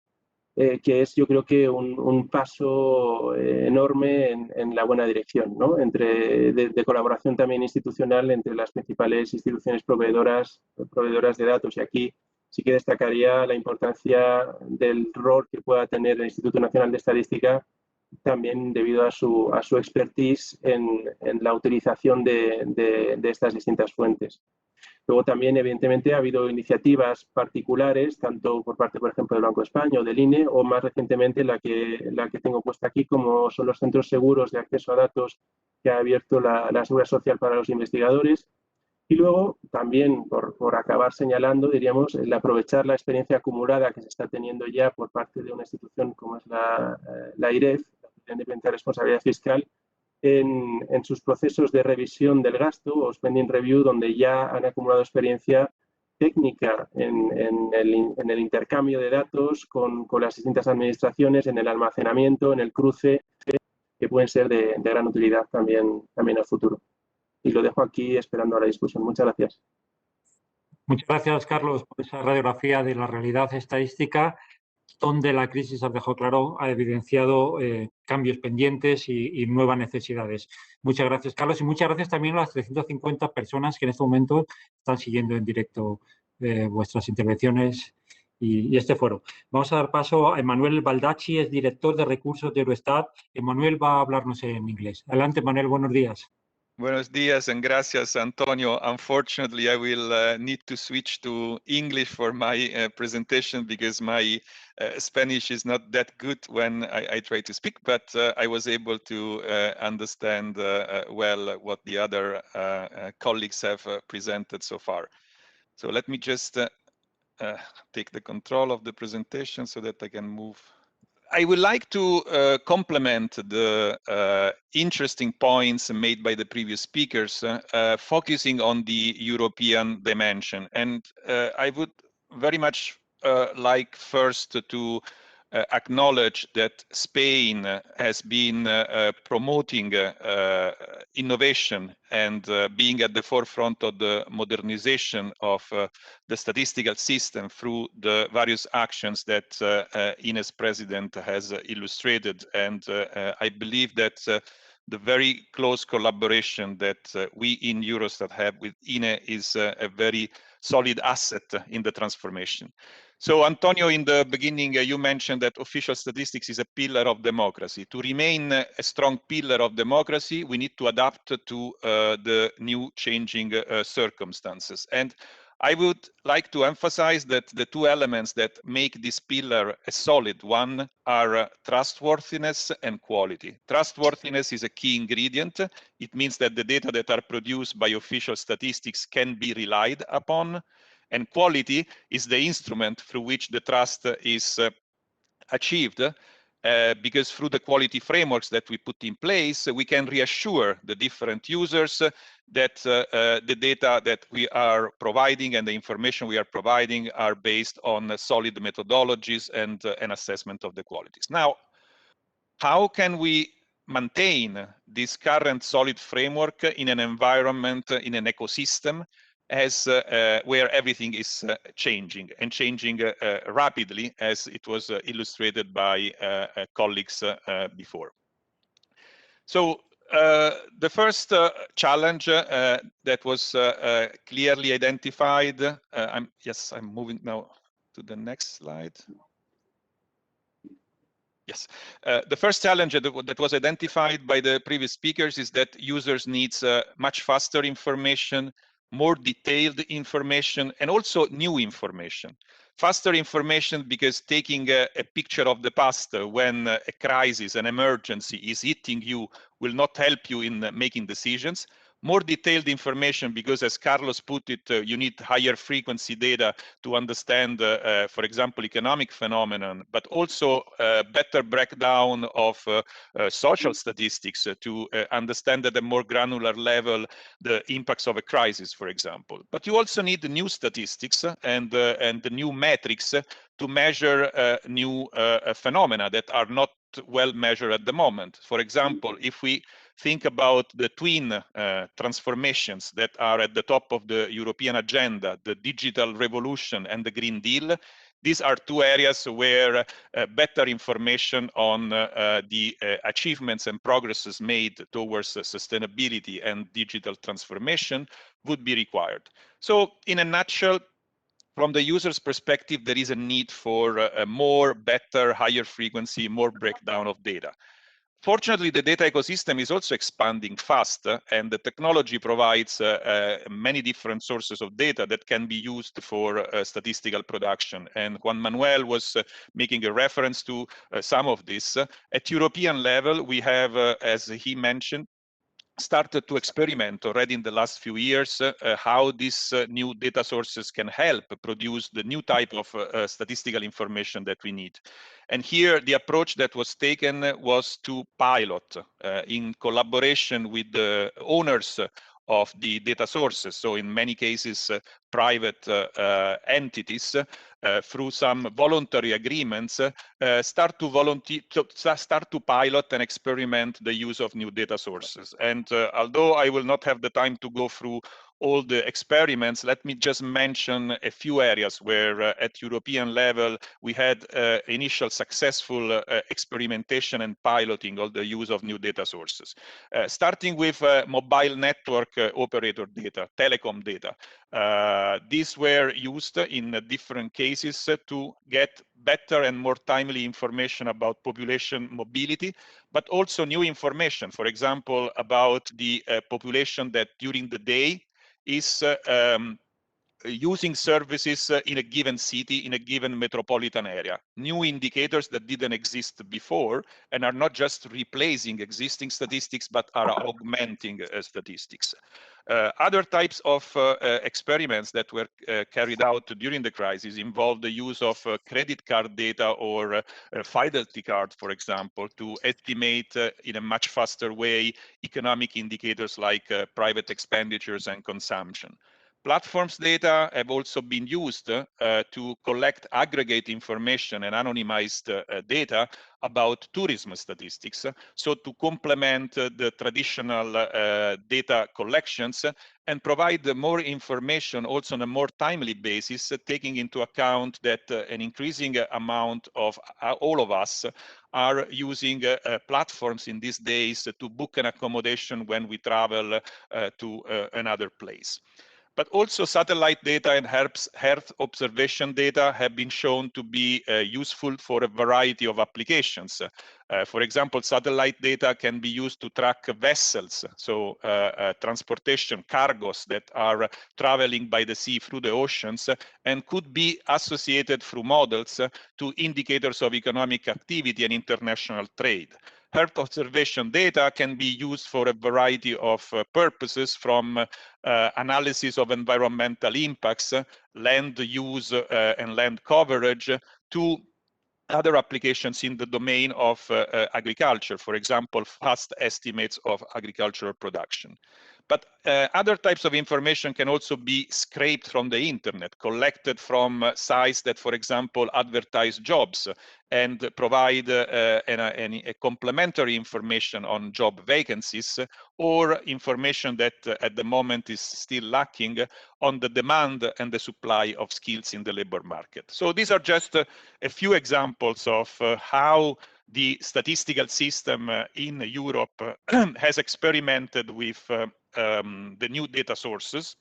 que es, yo creo que un paso enorme en la buena dirección, ¿no? De colaboración también institucional entre las principales instituciones proveedoras de datos. Y aquí sí que destacaría la importancia del rol que pueda tener el Instituto Nacional de Estadística, también debido a su expertise en la utilización de estas distintas fuentes. Luego también, evidentemente, ha habido iniciativas particulares, tanto por parte, por ejemplo, del Banco de España o del INE, o más recientemente la que tengo puesta aquí, como son los centros seguros de acceso a datos que ha abierto la Seguridad Social para los investigadores. Y luego, también, por acabar señalando, diríamos, el aprovechar la experiencia acumulada que se está teniendo ya por parte de una institución como es la IREF, la Autoridad Independiente de Responsabilidad Fiscal, en sus procesos de revisión del gasto o spending review, donde ya han acumulado experiencia técnica en el intercambio de datos con las distintas administraciones, en el almacenamiento, en el cruce, que pueden ser de gran utilidad también al futuro. Y lo dejo aquí esperando a la discusión. Muchas gracias. Muchas gracias, Carlos, por esa radiografía de la realidad estadística, donde la crisis, has dejado claro, ha evidenciado cambios pendientes y nuevas necesidades. Muchas gracias, Carlos, y muchas gracias también a las 350 personas que en este momento están siguiendo en directo vuestras intervenciones y este foro. Vamos a dar paso a Emanuel Baldacci, es director de recursos de Eurostat. Emanuel va a hablarnos en inglés. Adelante, Emanuel, buenos días. Buenos días and gracias, Antonio. Unfortunately, I will need to switch to English for my presentation because my Spanish is not that good when I try to speak, but I was able to understand well what the other colleagues have presented so far. So let me just take the control of the presentation so that I can move. I would like to complement the interesting points made by the previous speakers, focusing on the European dimension. And I would very much like first to acknowledge that Spain has been promoting innovation and being at the forefront of the modernization of the statistical system through the various actions that Ines President has illustrated. And I believe that the very close collaboration that we in Eurostat have with Ine is a very solid asset in the transformation. So Antonio, in the beginning, you mentioned that official statistics is a pillar of democracy. To remain a strong pillar of democracy, we need to adapt to the new changing circumstances. And I would like to emphasize that the two elements that make this pillar a solid one are trustworthiness and quality. Trustworthiness is a key ingredient. It means that the data that are produced by official statistics can be relied upon. And quality is the instrument through which the trust is achieved, because through the quality frameworks that we put in place, we can reassure the different users that the data that we are providing and the information we are providing are based on solid methodologies and an assessment of the qualities. Now, how can we maintain this current solid framework in an environment, in an ecosystem, as where everything is changing and changing rapidly, as it was illustrated by colleagues before. So the first challenge that was clearly identified, I'm moving now to the next slide. Yes, the first challenge that was identified by the previous speakers is that users need much faster information, more detailed information, and also new information. Faster information because taking a picture of the past when a crisis, an emergency is hitting you will not help you in making decisions. More detailed information because, as Carlos put it, you need higher frequency data to understand, for example, economic phenomenon, but also better breakdown of social statistics to understand at a more granular level the impacts of a crisis, for example. But you also need the new statistics and the new metrics to measure new phenomena that are not well measured at the moment. For example, if we think about the twin transformations that are at the top of the European agenda, the digital revolution and the Green Deal, these are two areas where better information on the achievements and progresses made towards sustainability and digital transformation would be required. So in a nutshell, from the user's perspective, there is a need for a more, better, higher frequency, more breakdown of data. Fortunately, the data ecosystem is also expanding fast, and the technology provides many different sources of data that can be used for statistical production. And Juan Manuel was making a reference to some of this. At European level, we have, as he mentioned, started to experiment already in the last few years how these new data sources can help produce the new type of statistical information that we need. And here the approach that was taken was to pilot in collaboration with the owners of the data sources. So in many cases, private entities through some voluntary agreements start to pilot and experiment the use of new data sources. And although I will not have the time to go through all the experiments, let me just mention a few areas where at European level we had initial successful experimentation and piloting of the use of new data sources. Starting with mobile network operator data, telecom data. These were used in different cases to get better and more timely information about population mobility, but also new information, for example, about the population that during the day is using services in a given city, in a given metropolitan area. New indicators that didn't exist before and are not just replacing existing statistics, but are augmenting statistics. Other types of experiments that were carried out during the crisis involved the use of credit card data or fidelity card, for example, to estimate in a much faster way economic indicators like private expenditures and consumption. Platforms data have also been used to collect aggregate information and anonymized data about tourism statistics, so to complement the traditional data collections and provide more information also on a more timely basis, taking into account that an increasing amount of all of us are using platforms in these days to book an accommodation when we travel to another place. But also satellite data and Earth observation data have been shown to be useful for a variety of applications. For example, satellite data can be used to track vessels, so transportation cargoes that are traveling by the sea through the oceans, and could be associated through models to indicators of economic activity and international trade. Earth observation data can be used for a variety of purposes, from analysis of environmental impacts, land use and land coverage, to other applications in the domain of agriculture, for example, fast estimates of agricultural production. But other types of information can also be scraped from the internet, collected from sites that, for example, advertise jobs and provide a complementary information on job vacancies, or information that at the moment is still lacking on the demand and the supply of skills in the labor market. So these are just a few examples of how the statistical system in Europe has experimented with the new data sources.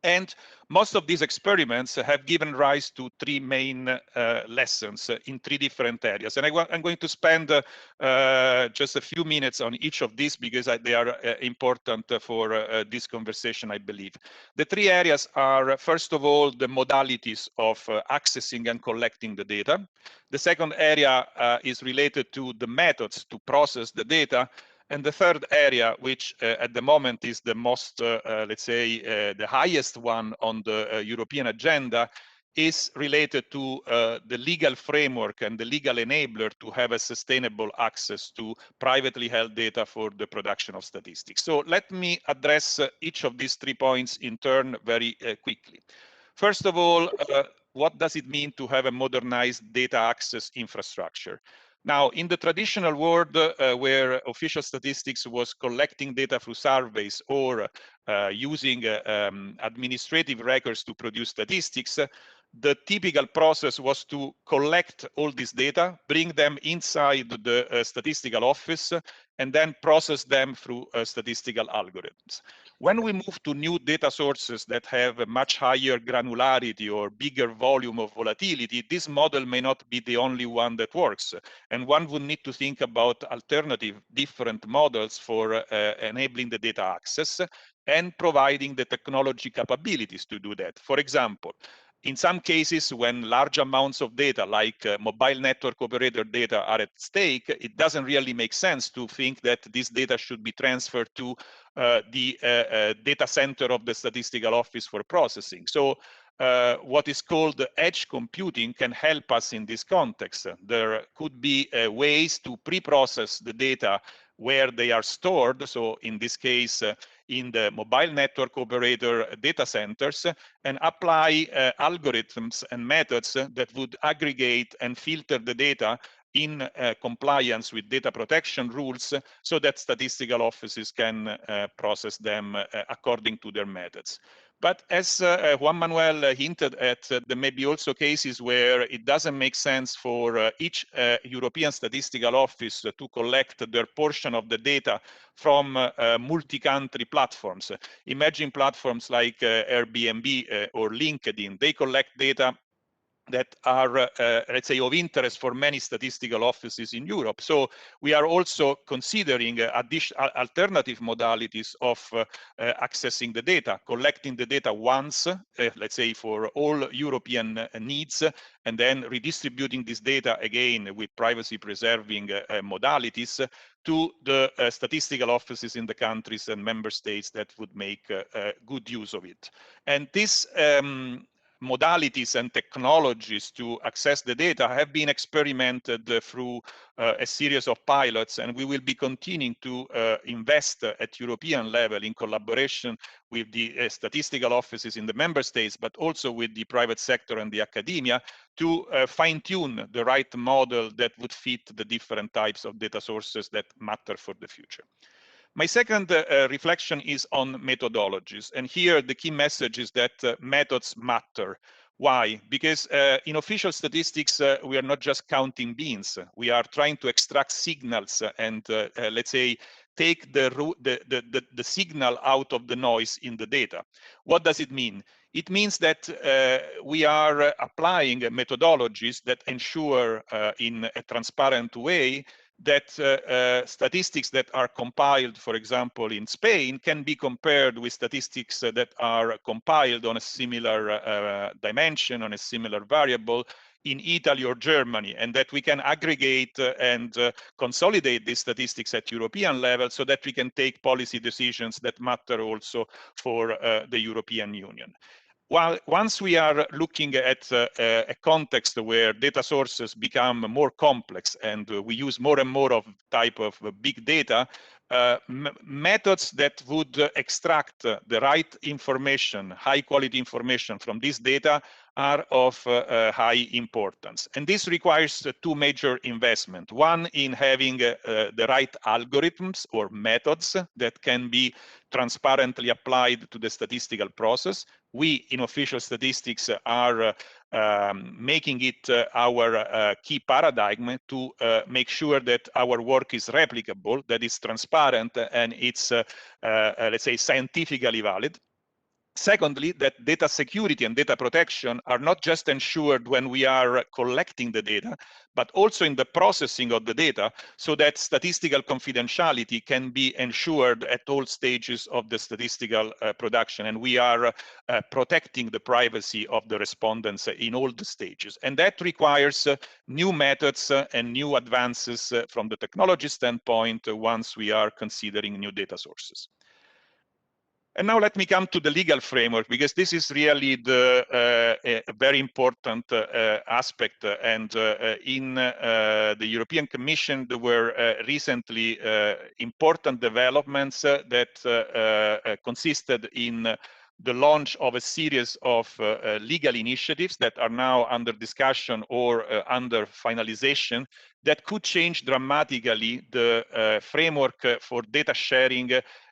And most of these experiments have given rise to three main lessons in three different areas. And I'm going to spend just a few minutes on each of these because they are important for this conversation, I believe. The three areas are, first of all, the modalities of accessing and collecting the data. The second area is related to the methods to process the data. And the third area, which at the moment is the most, let's say, the highest one on the European agenda, is related to the legal framework and the legal enabler to have a sustainable access to privately held data for the production of statistics. So let me address each of these 3 points in turn very quickly. First of all, what does it mean to have a modernized data access infrastructure? Now, in the traditional world where official statistics was collecting data through surveys or using administrative records to produce statistics, the typical process was to collect all this data, bring them inside the statistical office, and then process them through statistical algorithms. When we move to new data sources that have a much higher granularity or bigger volume of volatility, this model may not be the only one that works. And one would need to think about alternative, different models for enabling the data access and providing the technology capabilities to do that. For example, in some cases, when large amounts of data, like mobile network operator data, are at stake, it doesn't really make sense to think that this data should be transferred to the data center of the statistical office for processing. So what is called edge computing can help us in this context. There could be ways to pre-process the data where they are stored. So in this case, in the mobile network operator data centers, and apply algorithms and methods that would aggregate and filter the data in compliance with data protection rules, so that statistical offices can process them according to their methods. But as Juan Manuel hinted at, there may be also cases where it doesn't make sense for each European statistical office to collect their portion of the data from multi-country platforms. Imagine platforms like Airbnb or LinkedIn. They collect data that are, let's say, of interest for many statistical offices in Europe. So we are also considering alternative modalities of accessing the data, collecting the data once, let's say, for all European needs, and then redistributing this data again with privacy-preserving modalities to the statistical offices in the countries and member states that would make good use of it. And this modalities and technologies to access the data have been experimented through a series of pilots, and we will be continuing to invest at European level in collaboration with the statistical offices in the member states, but also with the private sector and the academia to fine-tune the right model that would fit the different types of data sources that matter for the future. My second reflection is on methodologies. And here the key message is that methods matter. Why? Because in official statistics, we are not just counting beans. We are trying to extract signals and, let's say, take the signal out of the noise in the data. What does it mean? It means that we are applying methodologies that ensure in a transparent way that statistics that are compiled, for example, in Spain, can be compared with statistics that are compiled on a similar dimension, on a similar variable in Italy or Germany, and that we can aggregate and consolidate these statistics at European level so that we can take policy decisions that matter also for the European Union. Well, once we are looking at a context where data sources become more complex and we use more and more of type of big data, methods that would extract the right information, high quality information from this data are of high importance. And this requires two major investments. One in having the right algorithms or methods that can be transparently applied to the statistical process. We in official statistics are making it our key paradigm to make sure that our work is replicable, that is transparent, and it's, let's say, scientifically valid. Secondly, that data security and data protection are not just ensured when we are collecting the data, but also in the processing of the data, so that statistical confidentiality can be ensured at all stages of the statistical production. And we are protecting the privacy of the respondents in all the stages. And that requires new methods and new advances from the technology standpoint once we are considering new data sources. And now let me come to the legal framework, because this is really the very important aspect. And in the European Commission, there were recently important developments that consisted in the launch of a series of legal initiatives that are now under discussion or under finalization that could change dramatically the framework for data sharing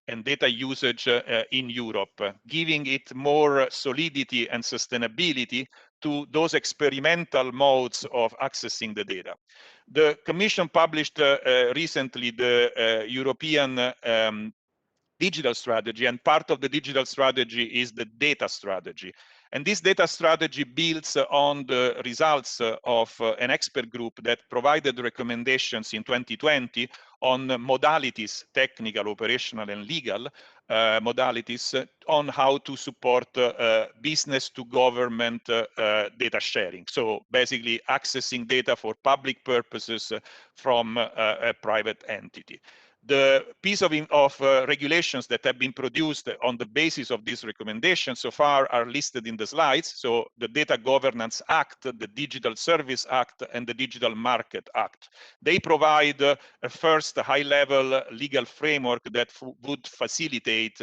and data usage in Europe, giving it more solidity and sustainability to those experimental modes of accessing the data. The Commission published recently the European digital strategy, and part of the digital strategy is the data strategy. And this data strategy builds on the results of an expert group that provided recommendations in 2020 on modalities, technical, operational, and legal modalities on how to support business to government data sharing. So basically accessing data for public purposes from a private entity. The piece of regulations that have been produced on the basis of these recommendations so far are listed in the slides. So the Data Governance Act, the Digital Service Act, and the Digital Market Act. They provide a first high-level legal framework that would facilitate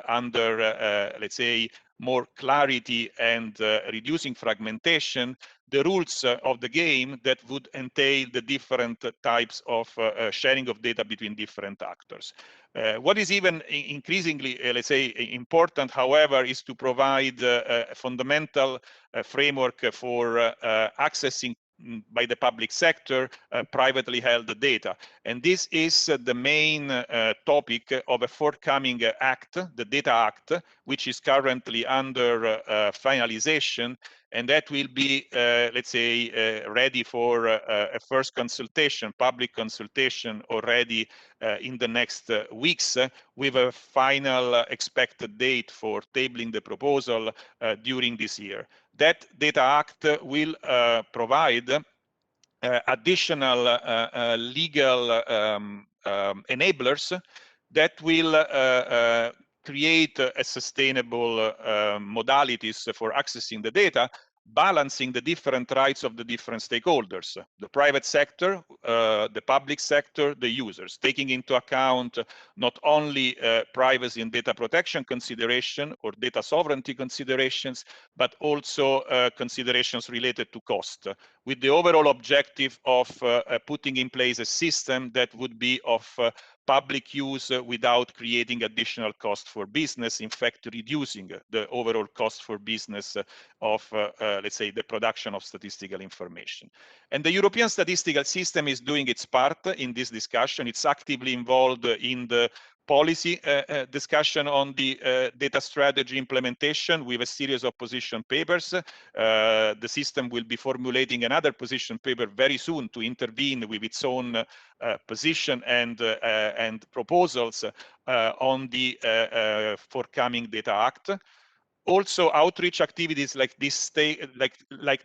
under, let's say, more clarity and reducing fragmentation, the rules of the game that would entail the different types of sharing of data between different actors. What is even increasingly, let's say, important, however, is to provide a fundamental framework for accessing by the public sector privately held data. And this is the main topic of a forthcoming act, the Data Act, which is currently under finalization, and that will be, let's say, ready for a first consultation, public consultation already in the next weeks, with a final expected date for tabling the proposal during this year. That Data Act will provide additional legal enablers that will create a sustainable modalities for accessing the data, balancing the different rights of the different stakeholders, the private sector, the public sector, the users, taking into account not only privacy and data protection consideration or data sovereignty considerations, but also considerations related to cost, with the overall objective of putting in place a system that would be of public use without creating additional cost for business, in fact, reducing the overall cost for business of, let's say, the production of statistical information. And the European statistical system is doing its part in this discussion. It's actively involved in the policy discussion on the data strategy implementation with a series of position papers. The system will be formulating another position paper very soon to intervene with its own position and proposals on the forthcoming Data Act. Also, outreach activities like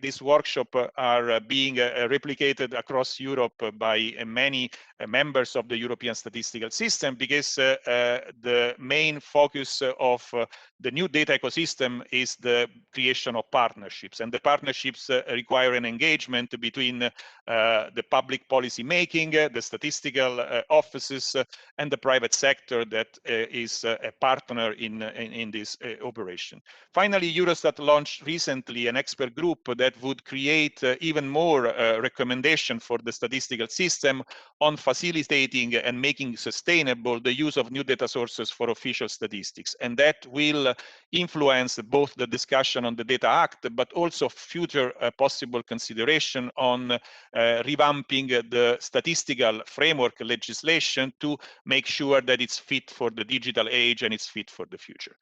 this workshop are being replicated across Europe by many members of the European statistical system, because the main focus of the new data ecosystem is the creation of partnerships, and the partnerships require an engagement between the public policy making, the statistical offices, and the private sector that is a partner in this operation. Finally, Eurostat launched recently an expert group that would create even more recommendation for the statistical system on facilitating and making sustainable the use of new data sources for official statistics. And that will influence both the discussion on the Data Act, but also future possible consideration on revamping the statistical framework legislation to make sure that it's fit for the digital age and it's fit for the future.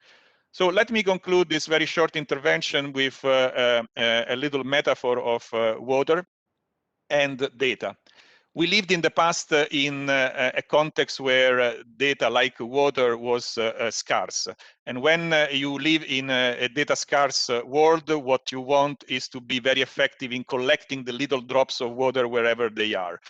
So let me conclude this very short intervention with a little metaphor of water and data. We lived in the past in a context where data like water was scarce. And when you live in a data scarce world, what you want is to be very effective in collecting the little drops of water wherever they are.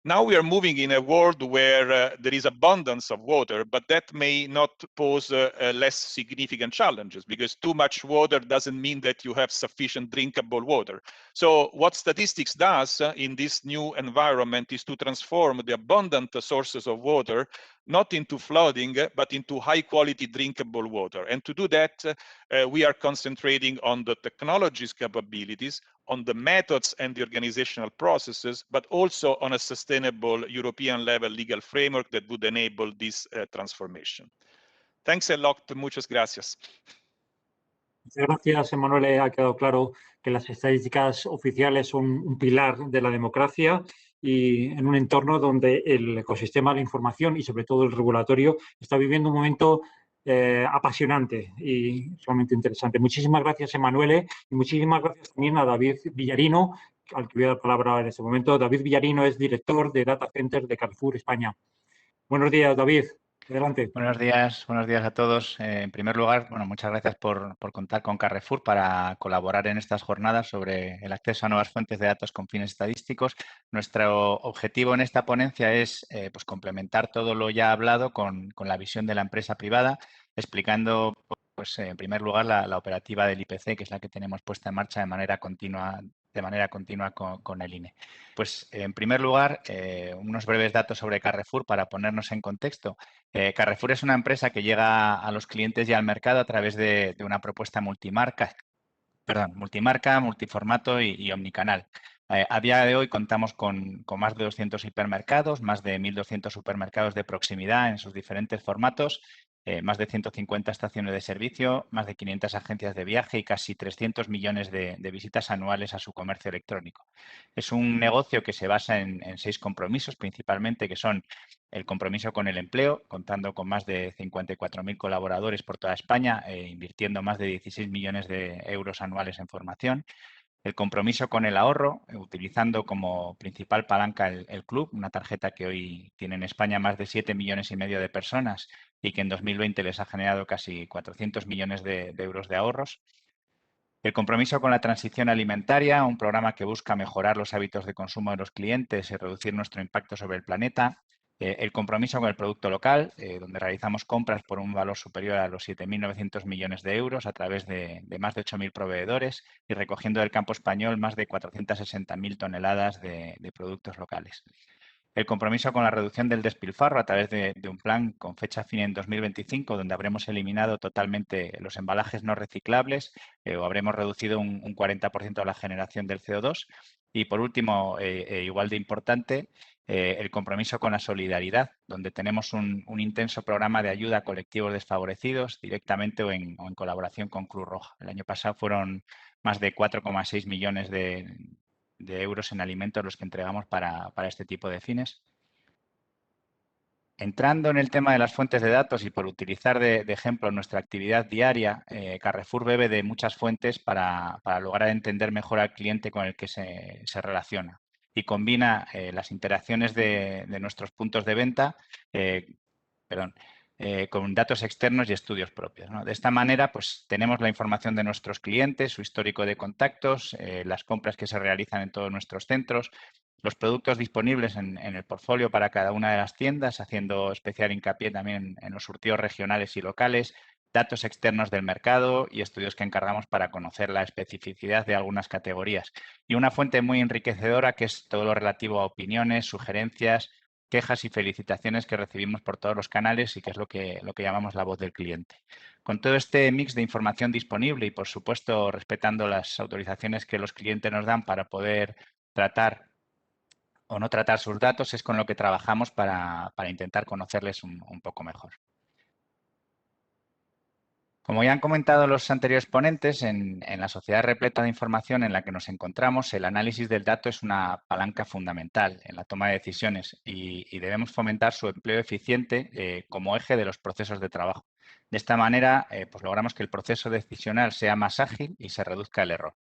Now we are moving in a world where there is abundance of water, but that may not pose less significant challenges, because too much water doesn't mean that you have sufficient drinkable water. So what statistics does in this new environment is to transform the abundant sources of water not into flooding, but into high quality drinkable water. And to do that, we are concentrating on the technology's capabilities, on the methods and the organizational processes, but also on a sustainable European level legal framework that would enable this transformation. Thanks a lot. Muchas gracias. Muchas gracias, Emanuele. Ha quedado claro que las estadísticas oficiales son un pilar de la democracia y en un entorno donde el ecosistema de la información y sobre todo el regulatorio está viviendo un momento apasionante y sumamente interesante. Muchísimas gracias, Emanuele, y muchísimas gracias también a David Villarino, al que voy a dar palabra en este momento. David Villarino es director de Data Center de Carrefour España. Buenos días, David. Adelante. Buenos días a todos. En primer lugar, bueno, muchas gracias por contar con Carrefour para colaborar en estas jornadas sobre el acceso a nuevas fuentes de datos con fines estadísticos. Nuestro objetivo en esta ponencia es pues complementar todo lo ya hablado con la visión de la empresa privada, explicando pues, en primer lugar la operativa del IPC, que es la que tenemos puesta en marcha de manera continua con el INE. Pues, en primer lugar, unos breves datos sobre Carrefour para ponernos en contexto. Carrefour es una empresa que llega a los clientes y al mercado a través de una propuesta multimarca, multiformato y omnicanal. A día de hoy contamos con más de 200 hipermercados, más de 1.200 supermercados de proximidad en sus diferentes formatos, más de 150 estaciones de servicio, más de 500 agencias de viaje y casi 300 millones de visitas anuales a su comercio electrónico. Es un negocio que se basa en 6 compromisos principalmente, que son el compromiso con el empleo, contando con más de 54.000 colaboradores por toda España, invirtiendo más de 16 millones de euros anuales en formación. El compromiso con el ahorro, utilizando como principal palanca el club, una tarjeta que hoy tiene en España más de 7,5 millones de personas y que en 2020 les ha generado casi 400 millones de euros de ahorros. El compromiso con la transición alimentaria, un programa que busca mejorar los hábitos de consumo de los clientes y reducir nuestro impacto sobre el planeta. El compromiso con el producto local, donde realizamos compras por un valor superior a los 7.900 millones de euros a través de más de 8.000 proveedores y recogiendo del campo español más de 460.000 toneladas de productos locales. El compromiso con la reducción del despilfarro a través de un plan con fecha fin en 2025, donde habremos eliminado totalmente los embalajes no reciclables o habremos reducido un 40% la generación del CO2. Y por último, igual de importante, el compromiso con la solidaridad, donde tenemos un intenso programa de ayuda a colectivos desfavorecidos directamente o en colaboración con Cruz Roja. El año pasado fueron más de 4,6 millones de euros en alimentos los que entregamos para este tipo de fines. Entrando en el tema de las fuentes de datos y por utilizar de ejemplo nuestra actividad diaria, Carrefour bebe de muchas fuentes para lograr entender mejor al cliente con el que se relaciona y combina las interacciones de nuestros puntos de venta con datos externos y estudios propios, ¿no? De esta manera, pues tenemos la información de nuestros clientes, su histórico de contactos, las compras que se realizan en todos nuestros centros, los productos disponibles en el portfolio para cada una de las tiendas, haciendo especial hincapié también en los surtidos regionales y locales, datos externos del mercado y estudios que encargamos para conocer la especificidad de algunas categorías. Y una fuente muy enriquecedora que es todo lo relativo a opiniones, sugerencias, quejas y felicitaciones que recibimos por todos los canales y que es lo que llamamos la voz del cliente. Con todo este mix de información disponible y, por supuesto, respetando las autorizaciones que los clientes nos dan para poder tratar o no tratar sus datos, es con lo que trabajamos para intentar conocerles un poco mejor. Como ya han comentado los anteriores ponentes, en la sociedad repleta de información en la que nos encontramos, el análisis del dato es una palanca fundamental en la toma de decisiones y debemos fomentar su empleo eficiente como eje de los procesos de trabajo. De esta manera, pues logramos que el proceso decisional sea más ágil y se reduzca el error.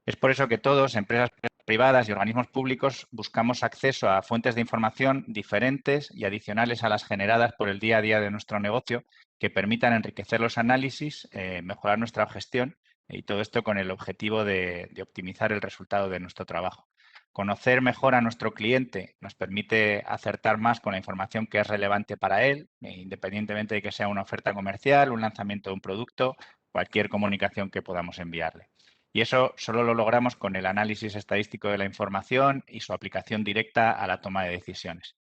Es por eso que todos, empresas privadas y organismos públicos, buscamos acceso a fuentes de información diferentes y adicionales a las generadas por el día a día de nuestro negocio que permitan enriquecer los análisis, mejorar nuestra gestión y todo esto con el objetivo de optimizar el resultado de nuestro trabajo. Conocer mejor a nuestro cliente nos permite acertar más con la información que es relevante para él, independientemente de que sea una oferta comercial, un lanzamiento de un producto, cualquier comunicación que podamos enviarle. Y eso solo lo logramos con el análisis estadístico de la información y su aplicación directa a la toma de decisiones.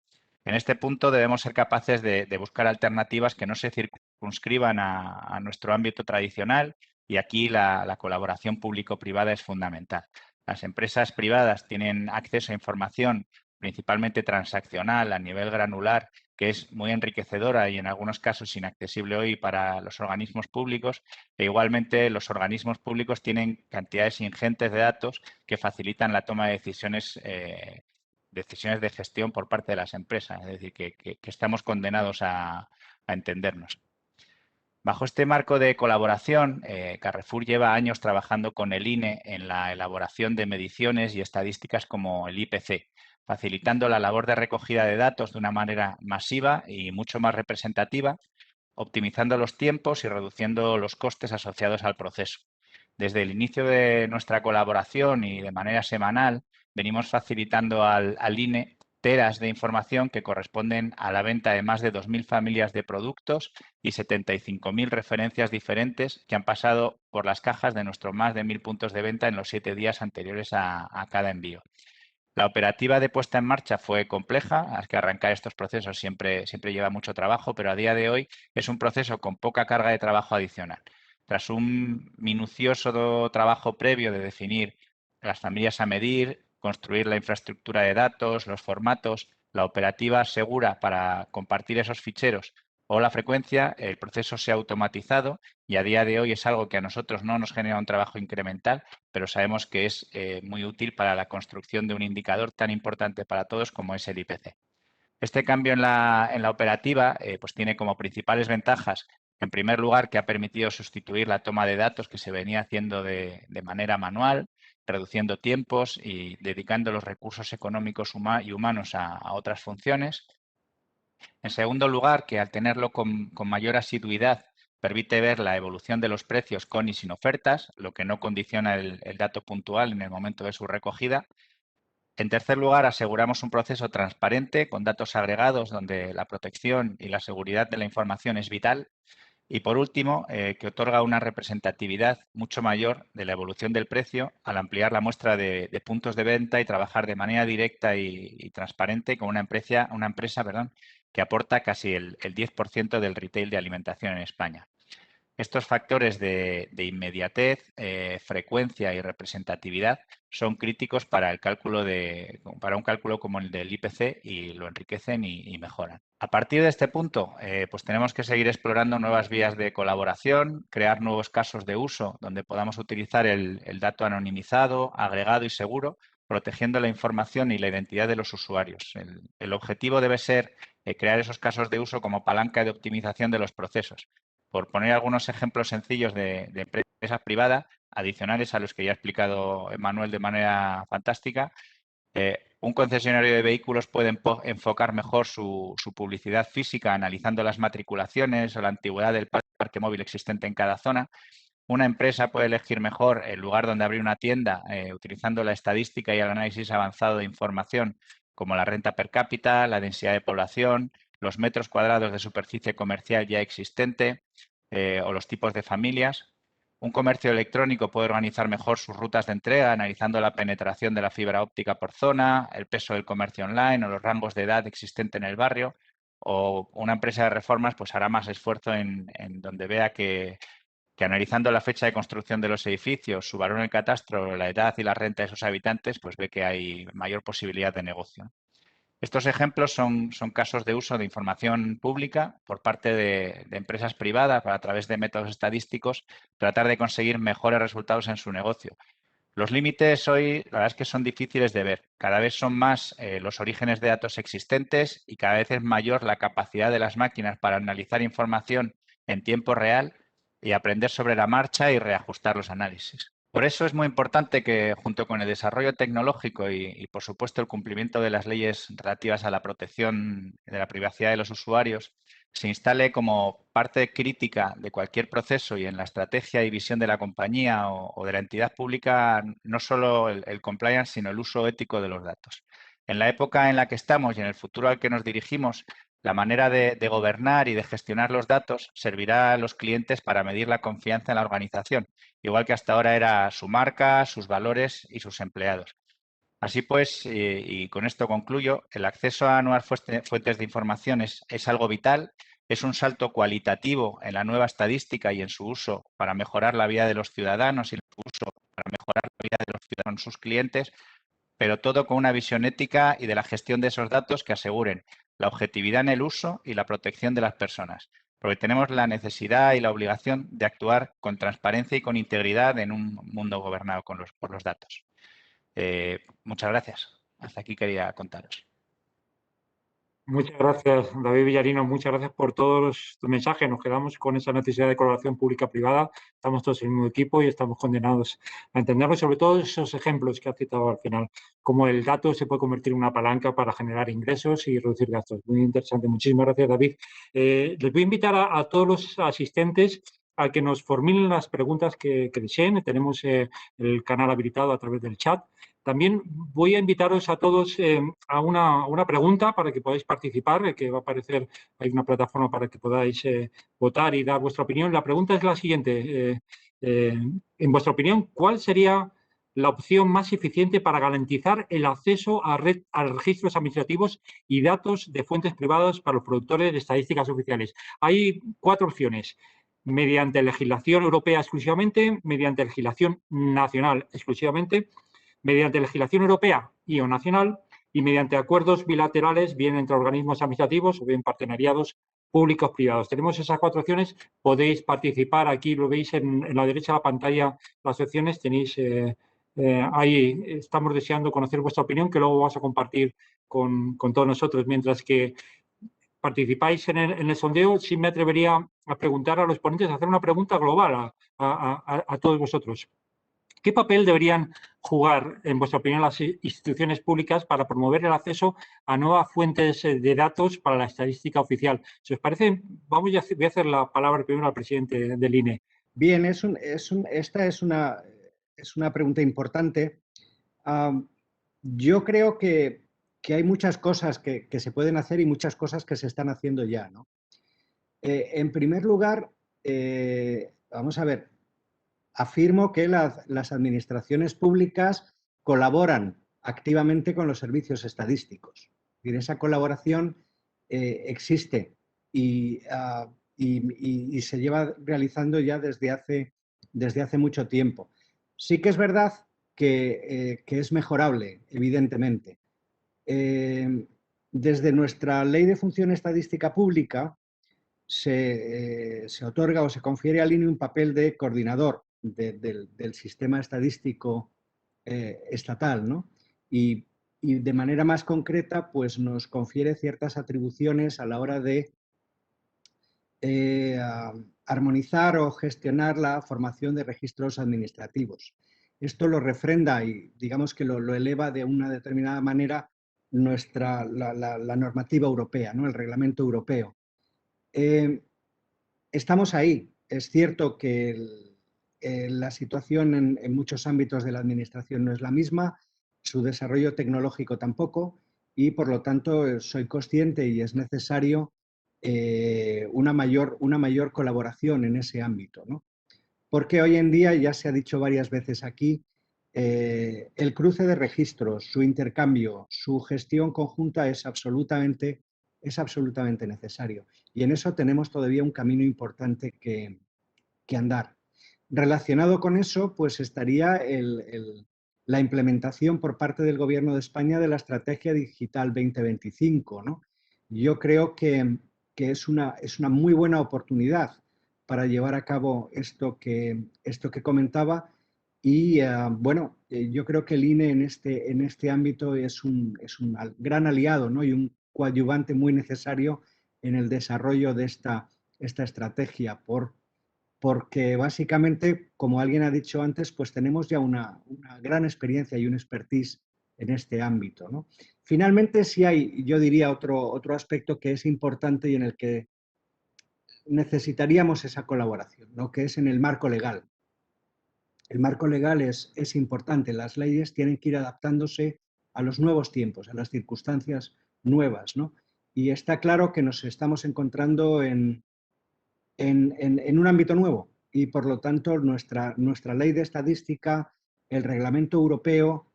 En este punto debemos ser capaces de buscar alternativas que no se circunscriban a nuestro ámbito tradicional y aquí la colaboración público-privada es fundamental. Las empresas privadas tienen acceso a información principalmente transaccional a nivel granular, que es muy enriquecedora y en algunos casos inaccesible hoy para los organismos públicos, e igualmente los organismos públicos tienen cantidades ingentes de datos que facilitan la toma de decisiones de gestión por parte de las empresas, es decir, que estamos condenados a entendernos. Bajo este marco de colaboración, Carrefour lleva años trabajando con el INE en la elaboración de mediciones y estadísticas como el IPC, facilitando la labor de recogida de datos de una manera masiva y mucho más representativa, optimizando los tiempos y reduciendo los costes asociados al proceso. Desde el inicio de nuestra colaboración y de manera semanal, venimos facilitando al INE teras de información que corresponden a la venta de más de 2.000 familias de productos y 75.000 referencias diferentes que han pasado por las cajas de nuestros más de 1.000 puntos de venta en los 7 días anteriores a cada envío. La operativa de puesta en marcha fue compleja, es que arrancar estos procesos siempre lleva mucho trabajo, pero a día de hoy es un proceso con poca carga de trabajo adicional. Tras un minucioso trabajo previo de definir las familias a medir, construir la infraestructura de datos, los formatos, la operativa segura para compartir esos ficheros o la frecuencia, el proceso se ha automatizado y a día de hoy es algo que a nosotros no nos genera un trabajo incremental, pero sabemos que es muy útil para la construcción de un indicador tan importante para todos como es el IPC. Este cambio en la operativa pues tiene como principales ventajas, en primer lugar, que ha permitido sustituir la toma de datos que se venía haciendo de manera manual, reduciendo tiempos y dedicando los recursos económicos y humanos a otras funciones. En segundo lugar, que al tenerlo con mayor asiduidad permite ver la evolución de los precios con y sin ofertas, lo que no condiciona el dato puntual en el momento de su recogida. En tercer lugar, aseguramos un proceso transparente con datos agregados donde la protección y la seguridad de la información es vital. Y por último, que otorga una representatividad mucho mayor de la evolución del precio al ampliar la muestra de puntos de venta y trabajar de manera directa y transparente con una empresa que aporta casi el 10% del retail de alimentación en España. Estos factores de inmediatez, frecuencia y representatividad son críticos para un cálculo como el del IPC y lo enriquecen y mejoran. A partir de este punto, pues tenemos que seguir explorando nuevas vías de colaboración, crear nuevos casos de uso donde podamos utilizar el dato anonimizado, agregado y seguro, protegiendo la información y la identidad de los usuarios. El objetivo debe ser crear esos casos de uso como palanca de optimización de los procesos. Por poner algunos ejemplos sencillos de empresas privadas, adicionales a los que ya ha explicado Manuel de manera fantástica, un concesionario de vehículos puede enfocar mejor su publicidad física analizando las matriculaciones o la antigüedad del parque móvil existente en cada zona. Una empresa puede elegir mejor el lugar donde abrir una tienda utilizando la estadística y el análisis avanzado de información como la renta per cápita, la densidad de población, los metros cuadrados de superficie comercial ya existente o los tipos de familias. Un comercio electrónico puede organizar mejor sus rutas de entrega analizando la penetración de la fibra óptica por zona, el peso del comercio online o los rangos de edad existentes en el barrio. O una empresa de reformas pues hará más esfuerzo en donde vea que analizando la fecha de construcción de los edificios, su valor en el catastro, la edad y la renta de sus habitantes, pues ve que hay mayor posibilidad de negocio. Estos ejemplos son casos de uso de información pública por parte de empresas privadas para, a través de métodos estadísticos, tratar de conseguir mejores resultados en su negocio. Los límites hoy, la verdad es que son difíciles de ver. Cada vez son más los orígenes de datos existentes y cada vez es mayor la capacidad de las máquinas para analizar información en tiempo real y aprender sobre la marcha y reajustar los análisis. Por eso es muy importante que, junto con el desarrollo tecnológico y, por supuesto, el cumplimiento de las leyes relativas a la protección de la privacidad de los usuarios, se instale como parte crítica de cualquier proceso y en la estrategia y visión de la compañía o de la entidad pública, no solo el compliance, sino el uso ético de los datos. En la época en la que estamos y en el futuro al que nos dirigimos, la manera de gobernar y de gestionar los datos servirá a los clientes para medir la confianza en la organización, igual que hasta ahora era su marca, sus valores y sus empleados. Así pues, y con esto concluyo, el acceso a nuevas fuentes de información es algo vital, es un salto cualitativo en la nueva estadística y en su uso para mejorar la vida de los ciudadanos y su uso para mejorar la vida de los ciudadanos, sus clientes, pero todo con una visión ética y de la gestión de esos datos que aseguren la objetividad en el uso y la protección de las personas, porque tenemos la necesidad y la obligación de actuar con transparencia y con integridad en un mundo gobernado por los datos. Muchas gracias. Hasta aquí quería contaros. Muchas gracias, David Villarino. Muchas gracias por todos tus mensajes. Nos quedamos con esa necesidad de colaboración pública-privada. Estamos todos en el mismo equipo y estamos condenados a entenderlo, sobre todo esos ejemplos que ha citado al final, como el dato se puede convertir en una palanca para generar ingresos y reducir gastos. Muy interesante. Muchísimas gracias, David. Les voy a invitar a todos los asistentes a que nos formulen las preguntas que deseen. Tenemos el canal habilitado a través del chat. También voy a invitaros a todos a una pregunta para que podáis participar, que va a aparecer, hay una plataforma para que podáis votar y dar vuestra opinión. La pregunta es la siguiente. En vuestra opinión, ¿cuál sería la opción más eficiente para garantizar el acceso a registros administrativos y datos de fuentes privadas para los productores de estadísticas oficiales? Hay 4 opciones. Mediante legislación europea exclusivamente, mediante legislación nacional exclusivamente, mediante legislación europea y o nacional y mediante acuerdos bilaterales, bien entre organismos administrativos o bien partenariados públicos privados. Tenemos esas 4 opciones, podéis participar, aquí lo veis en la derecha de la pantalla, las opciones, tenéis ahí, estamos deseando conocer vuestra opinión, que luego vamos a compartir con todos nosotros, mientras que participáis en el sondeo, sí me atrevería a preguntar a los ponentes, a hacer una pregunta global a todos vosotros. ¿Qué papel deberían jugar, en vuestra opinión, las instituciones públicas para promover el acceso a nuevas fuentes de datos para la estadística oficial? Si os parece, voy a hacer la palabra primero al presidente del INE. Bien, esta es una pregunta importante. yo creo que hay muchas cosas que se pueden hacer y muchas cosas que se están haciendo ya, ¿no? En primer lugar, vamos a ver, afirmo que las administraciones públicas colaboran activamente con los servicios estadísticos. Es decir, esa colaboración existe y se lleva realizando ya desde hace mucho tiempo. Sí que es verdad que es mejorable, evidentemente. Desde nuestra Ley de Función Estadística Pública se otorga o se confiere al INE un papel de coordinador del sistema estadístico estatal, ¿no? Y de manera más concreta, pues nos confiere ciertas atribuciones a la hora de armonizar o gestionar la formación de registros administrativos. Esto lo refrenda y digamos que lo eleva de una determinada manera la normativa europea, ¿no? El reglamento europeo. Estamos ahí. Es cierto que la situación en muchos ámbitos de la administración no es la misma, su desarrollo tecnológico tampoco, y por lo tanto soy consciente y es necesario una mayor colaboración en ese ámbito, ¿no? Porque hoy en día, ya se ha dicho varias veces aquí, el cruce de registros, su intercambio, su gestión conjunta es absolutamente necesario. Y en eso tenemos todavía un camino importante que andar. Relacionado con eso, pues estaría la implementación por parte del Gobierno de España de la Estrategia Digital 2025, ¿no? Yo creo que es una muy buena oportunidad para llevar a cabo esto que comentaba y, bueno, yo creo que el INE en este ámbito es un gran aliado, ¿no? Y un coadyuvante muy necesario en el desarrollo de esta estrategia porque básicamente, como alguien ha dicho antes, pues tenemos ya una gran experiencia y una expertise en este ámbito, ¿no? Finalmente, sí hay, yo diría, otro aspecto que es importante y en el que necesitaríamos esa colaboración, ¿no? Que es en el marco legal. El marco legal es importante, las leyes tienen que ir adaptándose a los nuevos tiempos, a las circunstancias nuevas, ¿no? Y está claro que nos estamos encontrando en un ámbito nuevo y, por lo tanto, nuestra ley de estadística, el reglamento europeo,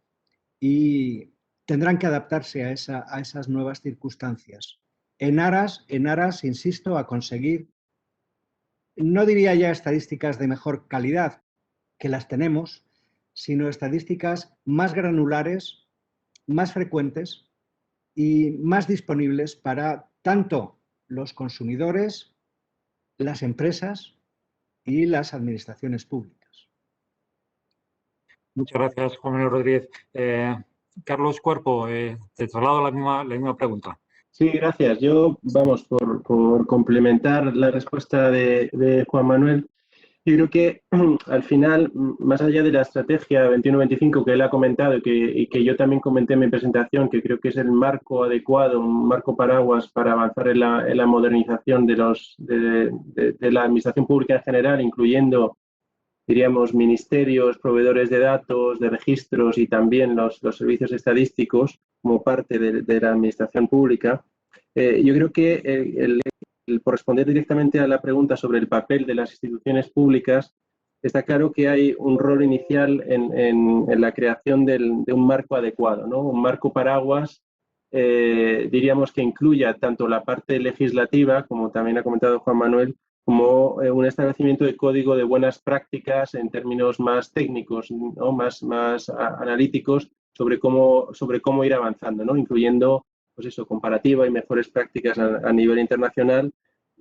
y tendrán que adaptarse a esas nuevas circunstancias. En aras, insisto, a conseguir, no diría ya estadísticas de mejor calidad, que las tenemos, sino estadísticas más granulares, más frecuentes y más disponibles para tanto los consumidores, las empresas y las administraciones públicas. Muchas gracias, Juan Manuel Rodríguez. Carlos Cuerpo, te traslado la misma pregunta. Sí, gracias. Yo, vamos, por complementar la respuesta de Juan Manuel, yo creo que al final, más allá de la estrategia 21-25 que él ha comentado y que yo también comenté en mi presentación, que creo que es el marco adecuado, un marco paraguas para avanzar en la modernización de la administración pública en general, incluyendo, diríamos, ministerios, proveedores de datos, de registros y también los servicios estadísticos como parte de la administración pública. Yo creo que por responder directamente a la pregunta sobre el papel de las instituciones públicas, está claro que hay un rol inicial en la creación de un marco adecuado, ¿no? Un marco paraguas, diríamos, que incluya tanto la parte legislativa, como también ha comentado Juan Manuel, como un establecimiento de código de buenas prácticas en términos más técnicos, ¿no? más analíticos sobre cómo ir avanzando, ¿no? Incluyendo, pues eso, comparativa y mejores prácticas a nivel internacional.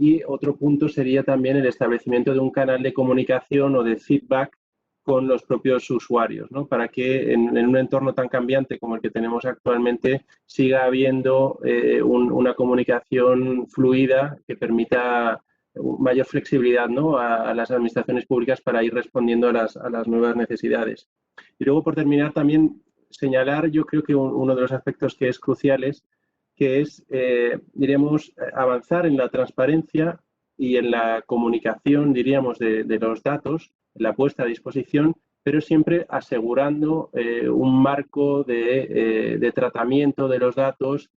Y otro punto sería también el establecimiento de un canal de comunicación o de feedback con los propios usuarios, ¿no? Para que en un entorno tan cambiante como el que tenemos actualmente siga habiendo una comunicación fluida que permita mayor flexibilidad, ¿no? a las administraciones públicas para ir respondiendo a las nuevas necesidades. Y luego, por terminar, también señalar, yo creo que uno de los aspectos que es cruciales, que es, diríamos, avanzar en la transparencia y en la comunicación, diríamos, de los datos, en la puesta a disposición, pero siempre asegurando un marco de tratamiento de los datos,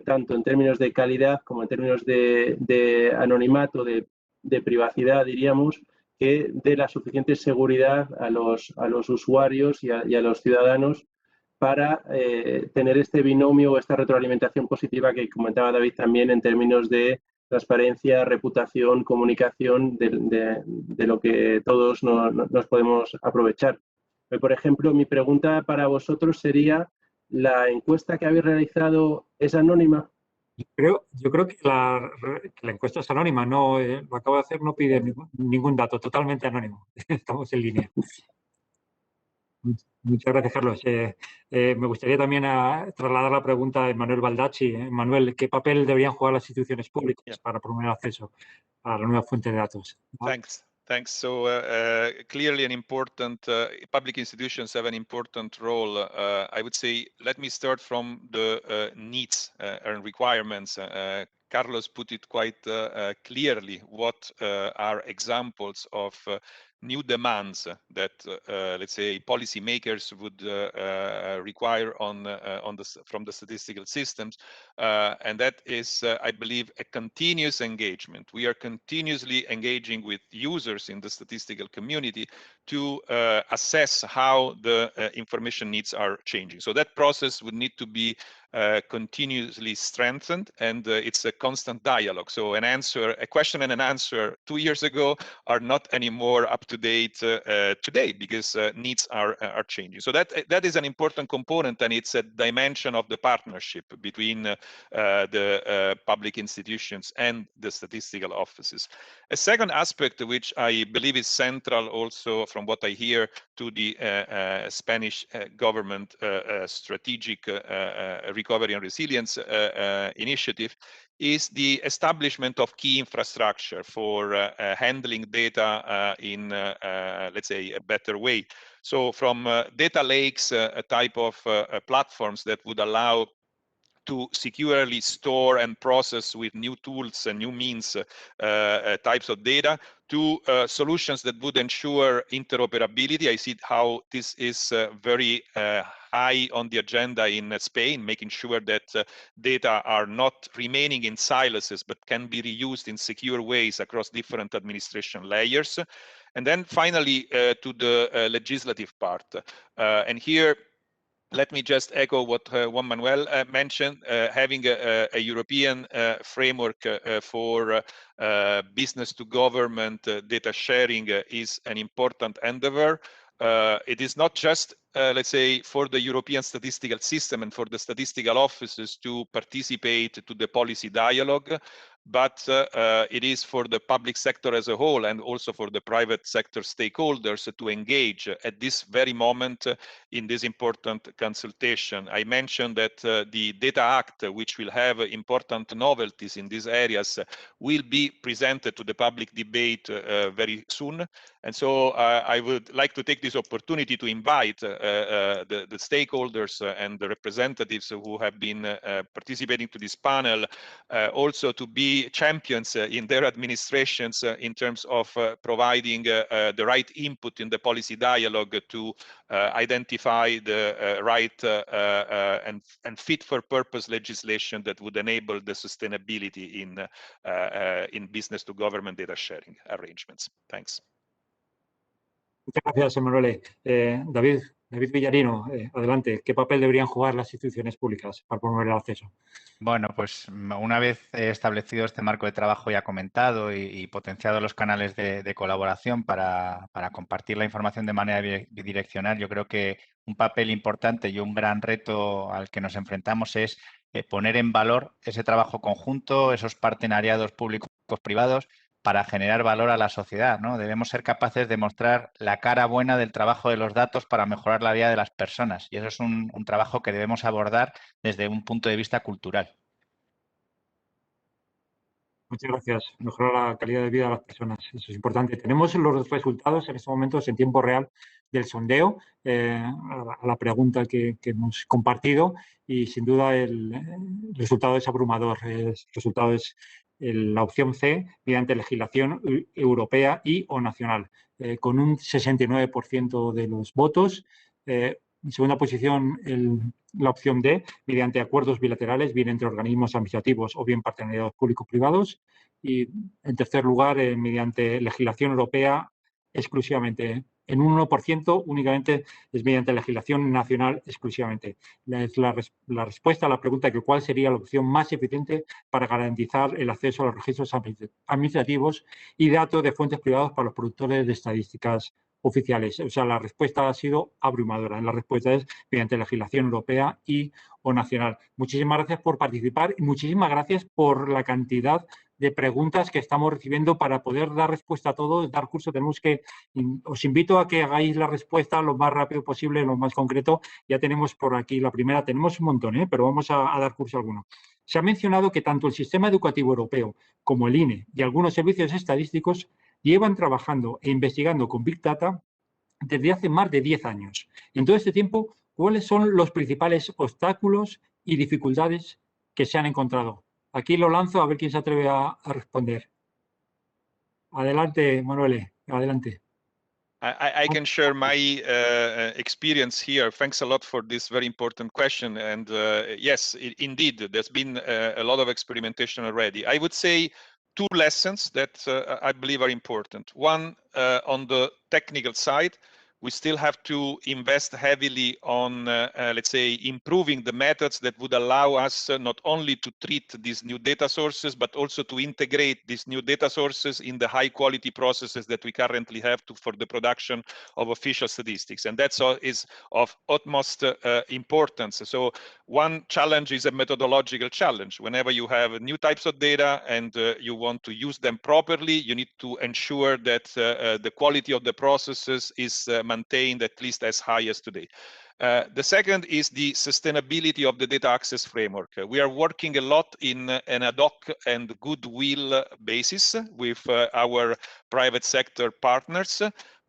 tanto en términos de calidad como en términos de anonimato, de privacidad, diríamos, que dé la suficiente seguridad a los usuarios y a los ciudadanos para tener este binomio o esta retroalimentación positiva que comentaba David también en términos de transparencia, reputación, comunicación, de lo que todos nos podemos aprovechar. Por ejemplo, mi pregunta para vosotros sería, ¿la encuesta que habéis realizado es anónima? Yo creo que la encuesta es anónima, no, lo acabo de hacer, no pide ningún dato, totalmente anónimo. Estamos en línea. Muchas gracias, Carlos. Me gustaría también trasladar la pregunta de Manuel Baldacci. Manuel, ¿qué papel deberían jugar las instituciones públicas para promover el acceso a la nueva fuente de datos? Thanks. So clearly an important, public institutions have an important role. I would say, let me start from the needs and requirements. Carlos put it quite clearly. What are examples of new demands that, let's say, policymakers would require from the statistical systems, and that is, I believe, a continuous engagement. We are continuously engaging with users in the statistical community to assess how the information needs are changing. So that process would need to be continuously strengthened, and it's a constant dialogue. So a question and an answer 2 years ago are not anymore up to date today, because needs are changing. So that is an important component, and it's a dimension of the partnership between the public institutions and the statistical offices. A second aspect, which I believe is central also from what I hear to the Spanish government strategic recovery and resilience initiative, is the establishment of key infrastructure for handling data in, let's say, a better way. So from data lakes, a type of platforms that would allow to securely store and process with new tools and new means types of data, to solutions that would ensure interoperability. I see how this is very high on the agenda in Spain, making sure that data are not remaining in silos, but can be reused in secure ways across different administration layers. And then finally, to the legislative part. And here, let me just echo what Juan Manuel mentioned. Having a European framework for business to government data sharing is an important endeavor. It is not just, let's say, for the European statistical system and for the statistical offices to participate to the policy dialogue, but it is for the public sector as a whole and also for the private sector stakeholders to engage at this very moment in this important consultation. I mentioned that the Data Act, which will have important novelties in these areas, will be presented to the public debate very soon. And so I would like to take this opportunity to invite the stakeholders and the representatives who have been participating to this panel also to be champions in their administrations in terms of providing the right input in the policy dialogue to identify the right and fit for purpose legislation that would enable the sustainability in business to government data sharing arrangements. Thanks. Muchas gracias, Emanuele. David Villarino, adelante. ¿Qué papel deberían jugar las instituciones públicas para promover el acceso? Bueno, pues una vez establecido este marco de trabajo ya comentado y potenciado los canales de colaboración para compartir la información de manera bidireccional, yo creo que un papel importante y un gran reto al que nos enfrentamos es poner en valor ese trabajo conjunto, esos partenariados públicos-privados, para generar valor a la sociedad, ¿no? Debemos ser capaces de mostrar la cara buena del trabajo de los datos para mejorar la vida de las personas. Y eso es un trabajo que debemos abordar desde un punto de vista cultural. Muchas gracias. Mejorar la calidad de vida de las personas. Eso es importante. Tenemos los resultados en estos momentos en tiempo real del sondeo a la pregunta que hemos compartido, y sin duda el resultado es abrumador. El resultado es la opción C, mediante legislación europea y o nacional, con un 69% de los votos. En segunda posición, la opción D, mediante acuerdos bilaterales, bien entre organismos administrativos o bien partenariados público-privados. Y en tercer lugar, mediante legislación europea exclusivamente. En un 1% únicamente es mediante legislación nacional exclusivamente. Es la respuesta a la pregunta de cuál sería la opción más eficiente para garantizar el acceso a los registros administrativos y datos de fuentes privadas para los productores de estadísticas oficiales. O sea, la respuesta ha sido abrumadora. La respuesta es mediante legislación europea y o nacional. Muchísimas gracias por participar y muchísimas gracias por la cantidad de preguntas que estamos recibiendo para poder dar respuesta a todo, dar curso. Os invito a que hagáis la respuesta lo más rápido posible, lo más concreto. Ya tenemos por aquí la primera, tenemos un montón, pero vamos a dar curso a alguno. Se ha mencionado que tanto el sistema educativo europeo como el INE y algunos servicios estadísticos llevan trabajando e investigando con Big Data desde hace más de 10 años. En todo este tiempo, ¿cuáles son los principales obstáculos y dificultades que se han encontrado? Aquí lo lanzo a ver quién se atreve a responder. Adelante, Manuel, adelante. I can share my experience here. Thanks a lot for this very important question. And yes, indeed, there's been a lot of experimentation already. I would say 2 lessons that I believe are important. One, on the technical side, we still have to invest heavily on, let's say, improving the methods that would allow us not only to treat these new data sources, but also to integrate these new data sources in the high quality processes that we currently have for the production of official statistics. And that's is of utmost importance. So one challenge is a methodological challenge. Whenever you have new types of data and you want to use them properly, you need to ensure that the quality of the processes is maintained at least as high as today. The second is the sustainability of the data access framework. We are working a lot in an ad hoc and goodwill basis with our private sector partners.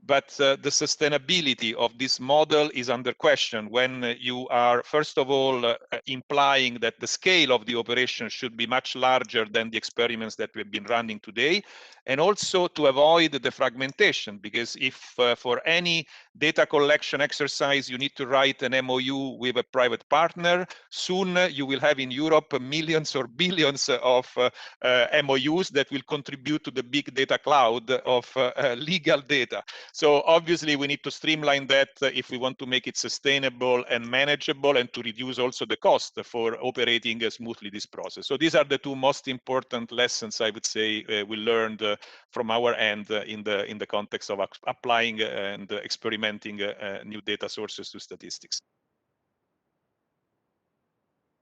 But the sustainability of this model is under question when you are, first of all, implying that the scale of the operation should be much larger than the experiments that we've been running today, and also to avoid the fragmentation, because if for any data collection exercise you need to write an MOU with a private partner, soon you will have in Europe millions or billions of MOUs that will contribute to the big data cloud of legal data. So obviously we need to streamline that if we want to make it sustainable and manageable, and to reduce also the cost for operating smoothly this process. So these are the 2 most important lessons, I would say, we learned from our end in the context of applying and experimenting new data sources to statistics.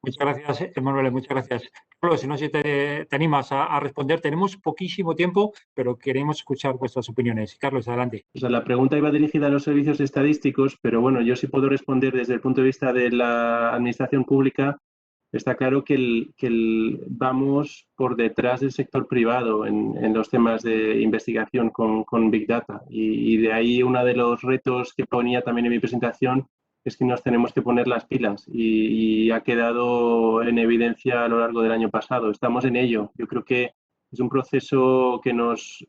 Muchas gracias, Emanuele, muchas gracias. Carlos, si no sé si te animas a responder, tenemos poquísimo tiempo, pero queremos escuchar vuestras opiniones. Carlos, adelante. O sea, la pregunta iba dirigida a los servicios estadísticos, pero bueno, yo sí puedo responder desde el punto de vista de la administración pública. Está claro que vamos por detrás del sector privado en los temas de investigación con Big Data. Y de ahí uno de los retos que ponía también en mi presentación es que nos tenemos que poner las pilas, y ha quedado en evidencia a lo largo del año pasado. Estamos en ello. Yo creo que es un proceso que nos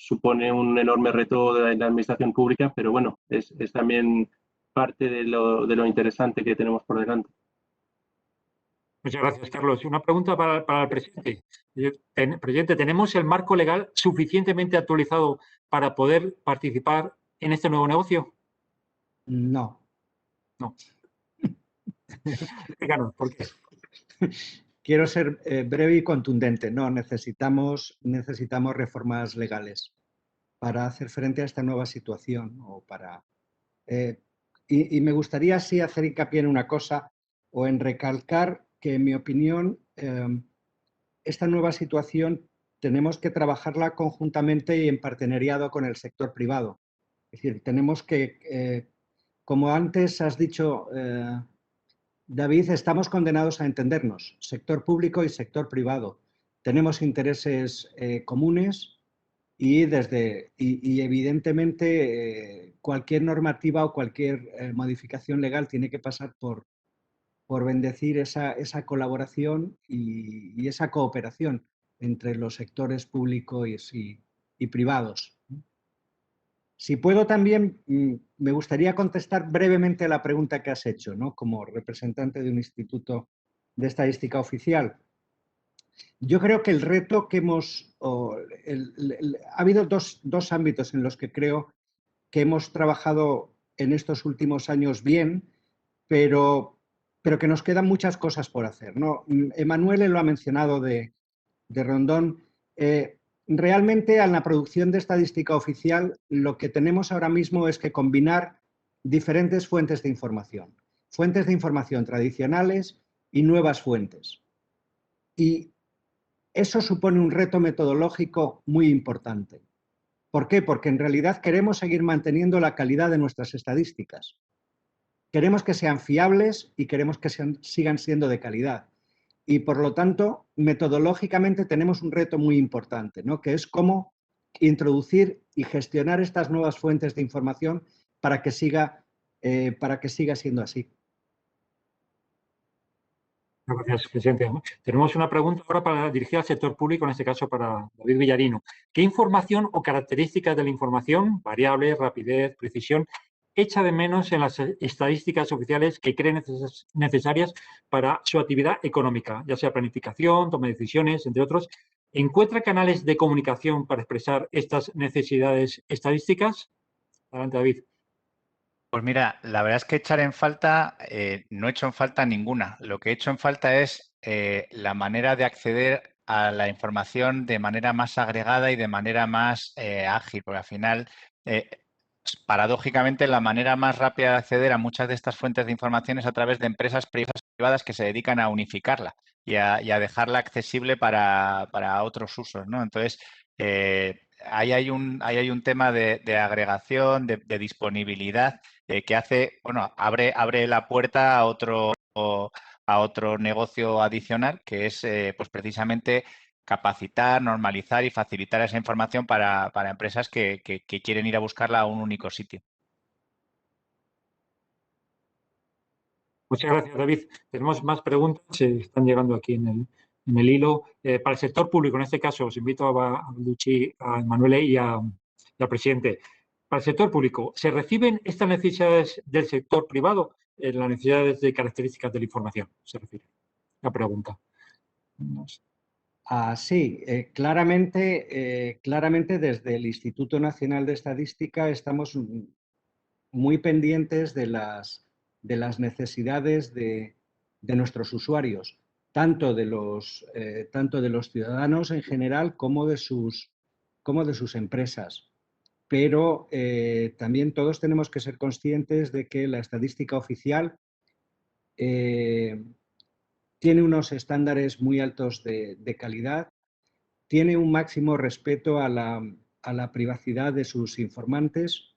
supone un enorme reto de la administración pública, pero bueno, es también parte de lo interesante que tenemos por delante. Muchas gracias, Carlos. Una pregunta para el presidente. Presidente, ¿tenemos el marco legal suficientemente actualizado para poder participar en este nuevo negocio? No. No. Explícanos, ¿por qué? Quiero ser breve y contundente. No, necesitamos reformas legales para hacer frente a esta nueva situación. Y me gustaría sí hacer hincapié en una cosa, o en recalcar que, en mi opinión, esta nueva situación tenemos que trabajarla conjuntamente y en partenariado con el sector privado. Es decir, tenemos que, como antes has dicho, David, estamos condenados a entendernos, sector público y sector privado. Tenemos intereses comunes y evidentemente cualquier normativa o cualquier modificación legal tiene que pasar por bendecir esa colaboración y esa cooperación. los sectores públicos y privados. Si puedo también, me gustaría contestar brevemente a la pregunta que has hecho, ¿no? Como representante de un instituto de estadística oficial. Yo creo que el reto que ha habido dos ámbitos en los que creo que hemos trabajado en estos últimos años bien, pero que nos quedan muchas cosas por hacer, ¿no? Emanuele lo ha mencionado de Rondón. Realmente en la producción de estadística oficial lo que tenemos ahora mismo es que combinar diferentes fuentes de información tradicionales y nuevas fuentes. Y eso supone un reto metodológico muy importante. ¿Por qué? Porque en realidad queremos seguir manteniendo la calidad de nuestras estadísticas. Queremos que sean fiables y queremos que sigan siendo de calidad. Y por lo tanto, metodológicamente tenemos un reto muy importante, ¿no? Que es cómo introducir y gestionar estas nuevas fuentes de información para que siga siendo así. Gracias, presidente. Tenemos una pregunta ahora para dirigir al sector público, en este caso para David Villarino. ¿Qué información o características de la información, variables, rapidez, precisión, echa de menos en las estadísticas oficiales que creen necesarias para su actividad económica, ya sea planificación, toma de decisiones, entre otros? ¿Encuentra canales de comunicación para expresar estas necesidades estadísticas? Adelante, David. Pues mira, la verdad es que echar en falta, no he hecho en falta ninguna. Lo que he hecho en falta es la manera de acceder a la información de manera más agregada y de manera más ágil, porque al final, paradójicamente, la manera más rápida de acceder a muchas de estas fuentes de información es a través de empresas privadas que se dedican a unificarla y a dejarla accesible para otros usos, ¿no? Entonces, ahí hay un tema de agregación, de disponibilidad, que hace, bueno, abre la puerta a otro negocio adicional, que es pues precisamente capacitar, normalizar y facilitar esa información para empresas que quieren ir a buscarla a un único sitio. Muchas gracias, David. Tenemos más preguntas, están llegando aquí en el hilo. Para el sector público, en este caso, os invito a Luchi, a Emanuele y al presidente. Para el sector público, ¿se reciben estas necesidades del sector privado? Las necesidades de características de la información, se refiere la pregunta. No sé. Sí, claramente desde el Instituto Nacional de Estadística estamos muy pendientes de las necesidades de nuestros usuarios, tanto de los ciudadanos en general como de sus empresas. Pero también todos tenemos que ser conscientes de que la estadística oficial tiene unos estándares muy altos de calidad, tiene un máximo respeto a la privacidad de sus informantes,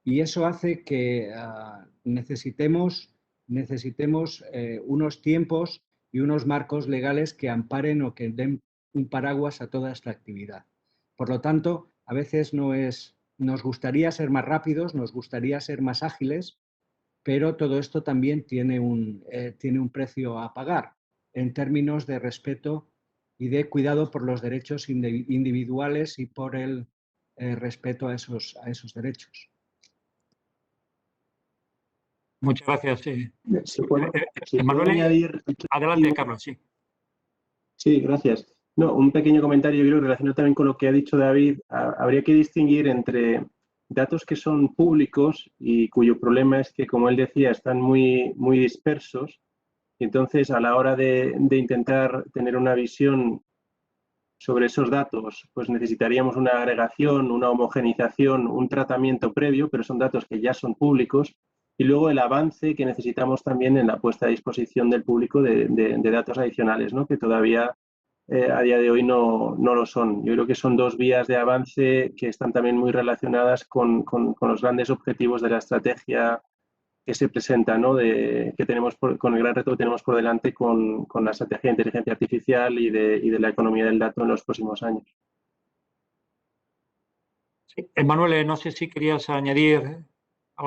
y eso hace que necesitemos unos tiempos y unos marcos legales que amparen o que den un paraguas a toda esta actividad. Por lo tanto, a veces nos gustaría ser más rápidos, nos gustaría ser más ágiles, pero todo esto también tiene un precio a pagar en términos de respeto y de cuidado por los derechos individuales y por el respeto a esos derechos. Muchas gracias. Si puedo Emanuele, añadir... Adelante, Carlos, sí. Sí, gracias. No, un pequeño comentario, yo creo, relacionado también con lo que ha dicho David. Habría que distinguir entre datos que son públicos y cuyo problema es que, como él decía, están muy, muy dispersos. Y entonces, a la hora de intentar tener una visión sobre esos datos, pues necesitaríamos una agregación, una homogenización, un tratamiento previo, pero son datos que ya son públicos. Y luego el avance que necesitamos también en la puesta a disposición del público de datos adicionales, ¿no? Que todavía a día de hoy no lo son. Yo creo que son dos vías de avance que están también muy relacionadas con los grandes objetivos de la estrategia que se presenta, ¿no? Que tenemos con el gran reto que tenemos por delante con la estrategia de inteligencia artificial y de la economía del dato en los próximos años. Sí. Emanuele, no sé si querías añadir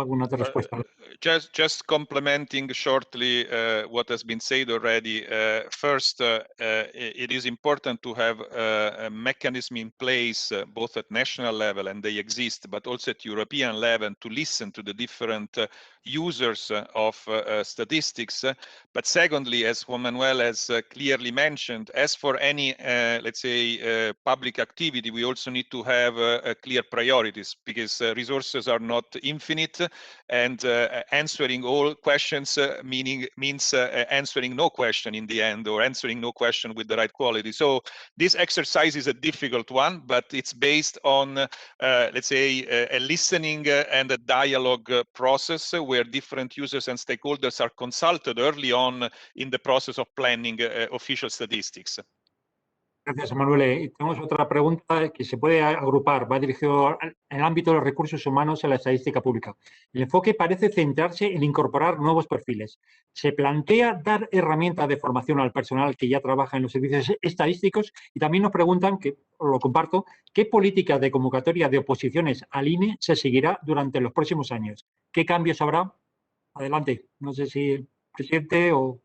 alguna otra respuesta. Just complementing shortly what has been said already. First, it is important to have a mechanism in place, both at national level, and they exist, but also at European level, to listen to the different users of statistics. But secondly, as Juan Manuel has clearly mentioned, as for any, let's say, public activity, we also need to have clear priorities, because resources are not infinite, and answering all questions means answering no question in the end, or answering no question with the right quality. So this exercise is a difficult one, but it's based on, let's say, a listening and a dialogue process where different users and stakeholders are consulted early on in the process of planning official statistics. Gracias, Manuel. Y tenemos otra pregunta que se puede agrupar. Va dirigido en el ámbito de los recursos humanos en la estadística pública. El enfoque parece centrarse en incorporar nuevos perfiles. ¿Se plantea dar herramientas de formación al personal que ya trabaja en los servicios estadísticos? Y también nos preguntan, que lo comparto, ¿qué política de convocatoria de oposiciones al INE se seguirá durante los próximos años? ¿Qué cambios habrá? Adelante. No sé si el presidente o...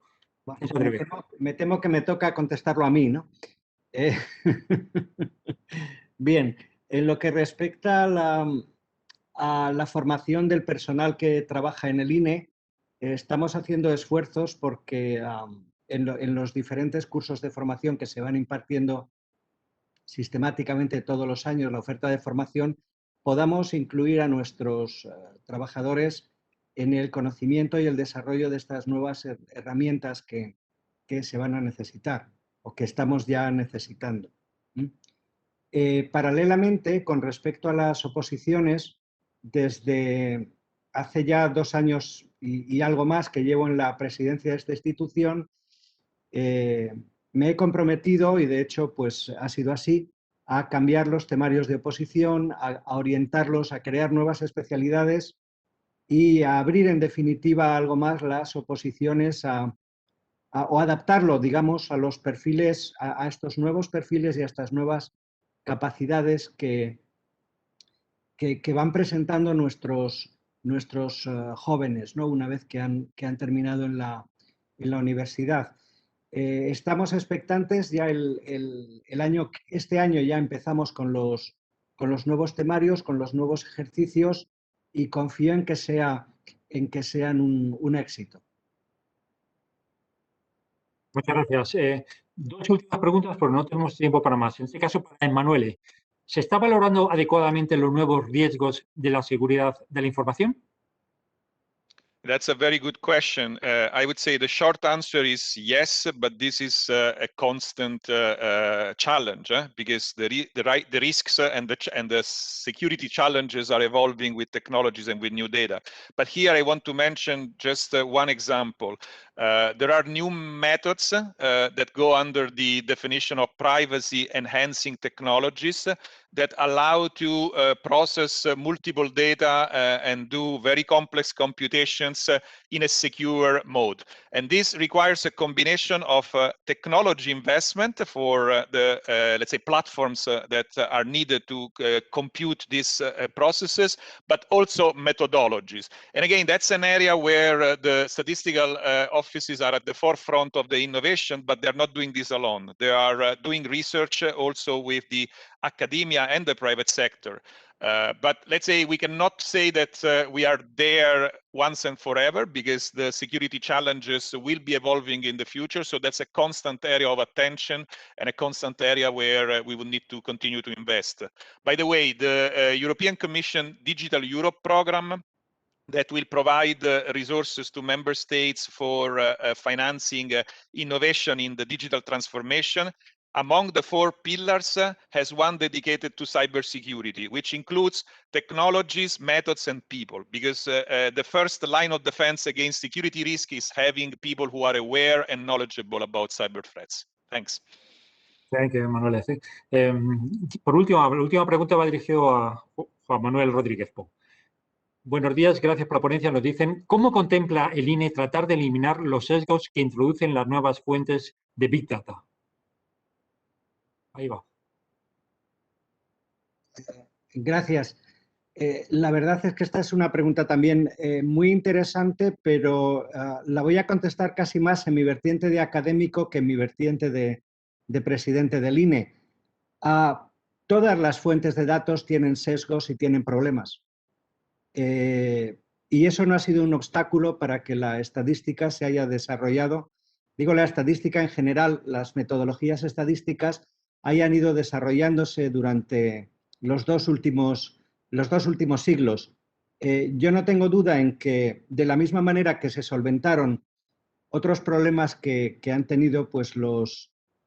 Me temo que me toca contestarlo a mí, ¿no? Bien, en lo que respecta a la formación del personal que trabaja en el INE, estamos haciendo esfuerzos porque en los diferentes cursos de formación que se van impartiendo sistemáticamente todos los años, la oferta de formación, podamos incluir a nuestros trabajadores en el conocimiento y el desarrollo de estas nuevas herramientas que se van a necesitar o que estamos ya necesitando. Paralelamente, con respecto a las oposiciones, desde hace ya 2 años y algo más que llevo en la presidencia de esta institución, me he comprometido, y de hecho pues ha sido así, a cambiar los temarios de oposición, a orientarlos, a crear nuevas especialidades y a abrir en definitiva algo más las oposiciones o adaptarlo, digamos, a los perfiles, a estos nuevos perfiles y a estas nuevas capacidades que van presentando nuestros jóvenes, ¿no? Una vez que han terminado en la universidad. Estamos expectantes, ya este año ya empezamos con los nuevos temarios, con los nuevos ejercicios, y confío en que sean un éxito. Muchas gracias. 2 últimas preguntas, porque no tenemos tiempo para más. En este caso, para Emanuele, ¿se está valorando adecuadamente los nuevos riesgos de la seguridad de la información? That's a very good question. I would say the short answer is yes, but this is a constant challenge, because the risks and the security challenges are evolving with technologies and with new data. But here I want to mention just one example. There are new methods that go under the definition of privacy enhancing technologies that allow to process multiple data and do very complex computations in a secure mode. And this requires a combination of technology investment for the, let's say, platforms that are needed to compute these processes, but also methodologies. And again, that's an area where the statistical offices are at the forefront of the innovation, but they're not doing this alone. They are doing research also with the academia and the private sector. But let's say we cannot say that we are there once and forever, because the security challenges will be evolving in the future. So that's a constant area of attention and a constant area where we will need to continue to invest. By the way, the European Commission Digital Europe program that will provide resources to member states for financing innovation in the digital transformation, among the 4 pillars, has one dedicated to cybersecurity, which includes technologies, methods, and people, because the first line of defense against security risk is having people who are aware and knowledgeable about cyber threats. Thanks. Thank you, Manuel. Por último, la última pregunta va dirigido a Juan Manuel Rodríguez Po. Buenos días, gracias por la ponencia. Nos dicen, ¿cómo contempla el INE tratar de eliminar los sesgos que introducen las nuevas fuentes de Big Data? Ahí va. Gracias. La verdad es que esta es una pregunta también muy interesante, pero la voy a contestar casi más en mi vertiente de académico que en mi vertiente de presidente del INE. Todas las fuentes de datos tienen sesgos y tienen problemas. Y eso no ha sido un obstáculo para que la estadística se haya desarrollado. Digo la estadística en general, las metodologías estadísticas hayan ido desarrollándose durante los dos últimos siglos. Yo no tengo duda en que, de la misma manera que se solventaron otros problemas que han tenido pues,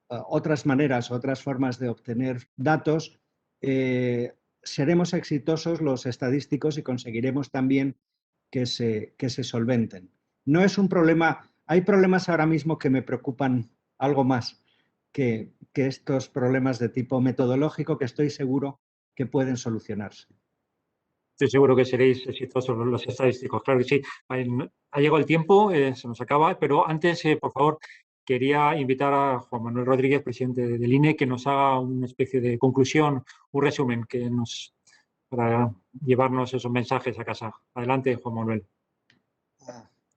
otras maneras, otras formas de obtener datos, seremos exitosos los estadísticos y conseguiremos también que se solventen. No es un problema, hay problemas ahora mismo que me preocupan algo más que estos problemas de tipo metodológico que estoy seguro que pueden solucionarse. Estoy seguro que seréis exitosos los estadísticos, claro que sí. Ha llegado el tiempo, se nos acaba, pero antes, por favor, quería invitar a Juan Manuel Rodríguez, presidente del INE, que nos haga una especie de conclusión, un resumen para llevarnos esos mensajes a casa. Adelante, Juan Manuel.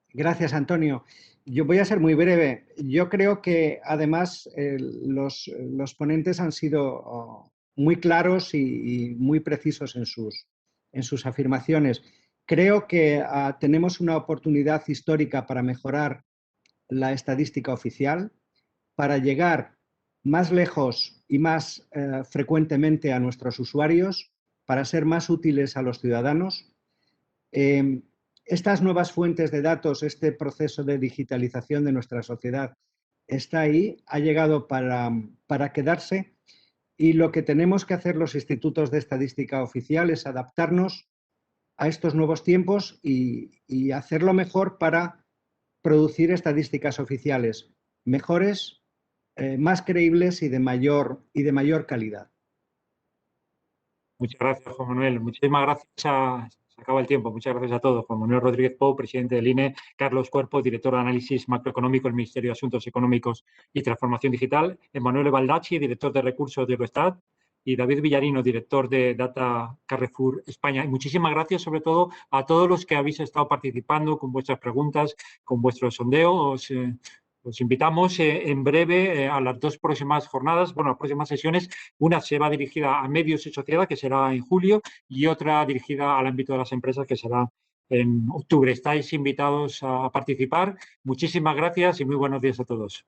Gracias, Antonio. Yo voy a ser muy breve. Yo creo que, además, los ponentes han sido muy claros y muy precisos en sus afirmaciones. Creo que tenemos una oportunidad histórica para mejorar la estadística oficial, para llegar más lejos y más frecuentemente a nuestros usuarios, para ser más útiles a los ciudadanos. Estas nuevas fuentes de datos, este proceso de digitalización de nuestra sociedad está ahí, ha llegado para quedarse, y lo que tenemos que hacer los institutos de estadística oficial es adaptarnos a estos nuevos tiempos y hacerlo mejor para producir estadísticas oficiales mejores, más creíbles y de mayor calidad. Muchas gracias, Juan Manuel. Muchísimas gracias. Se acaba el tiempo. Muchas gracias a todos. Juan Manuel Rodríguez Pou, presidente del INE, Carlos Cuerpo, director de Análisis Macroeconómico del Ministerio de Asuntos Económicos y Transformación Digital, Emanuele Baldacci, director de Recursos de Eurostat, y David Villarino, director de Data Carrefour España. Y muchísimas gracias, sobre todo, a todos los que habéis estado participando con vuestras preguntas, con vuestro sondeo. Os invitamos en breve a las dos próximas jornadas, bueno, las próximas sesiones. Una se va dirigida a medios y sociedad, que será en julio, y otra dirigida al ámbito de las empresas, que será en octubre. Estáis invitados a participar. Muchísimas gracias y muy buenos días a todos.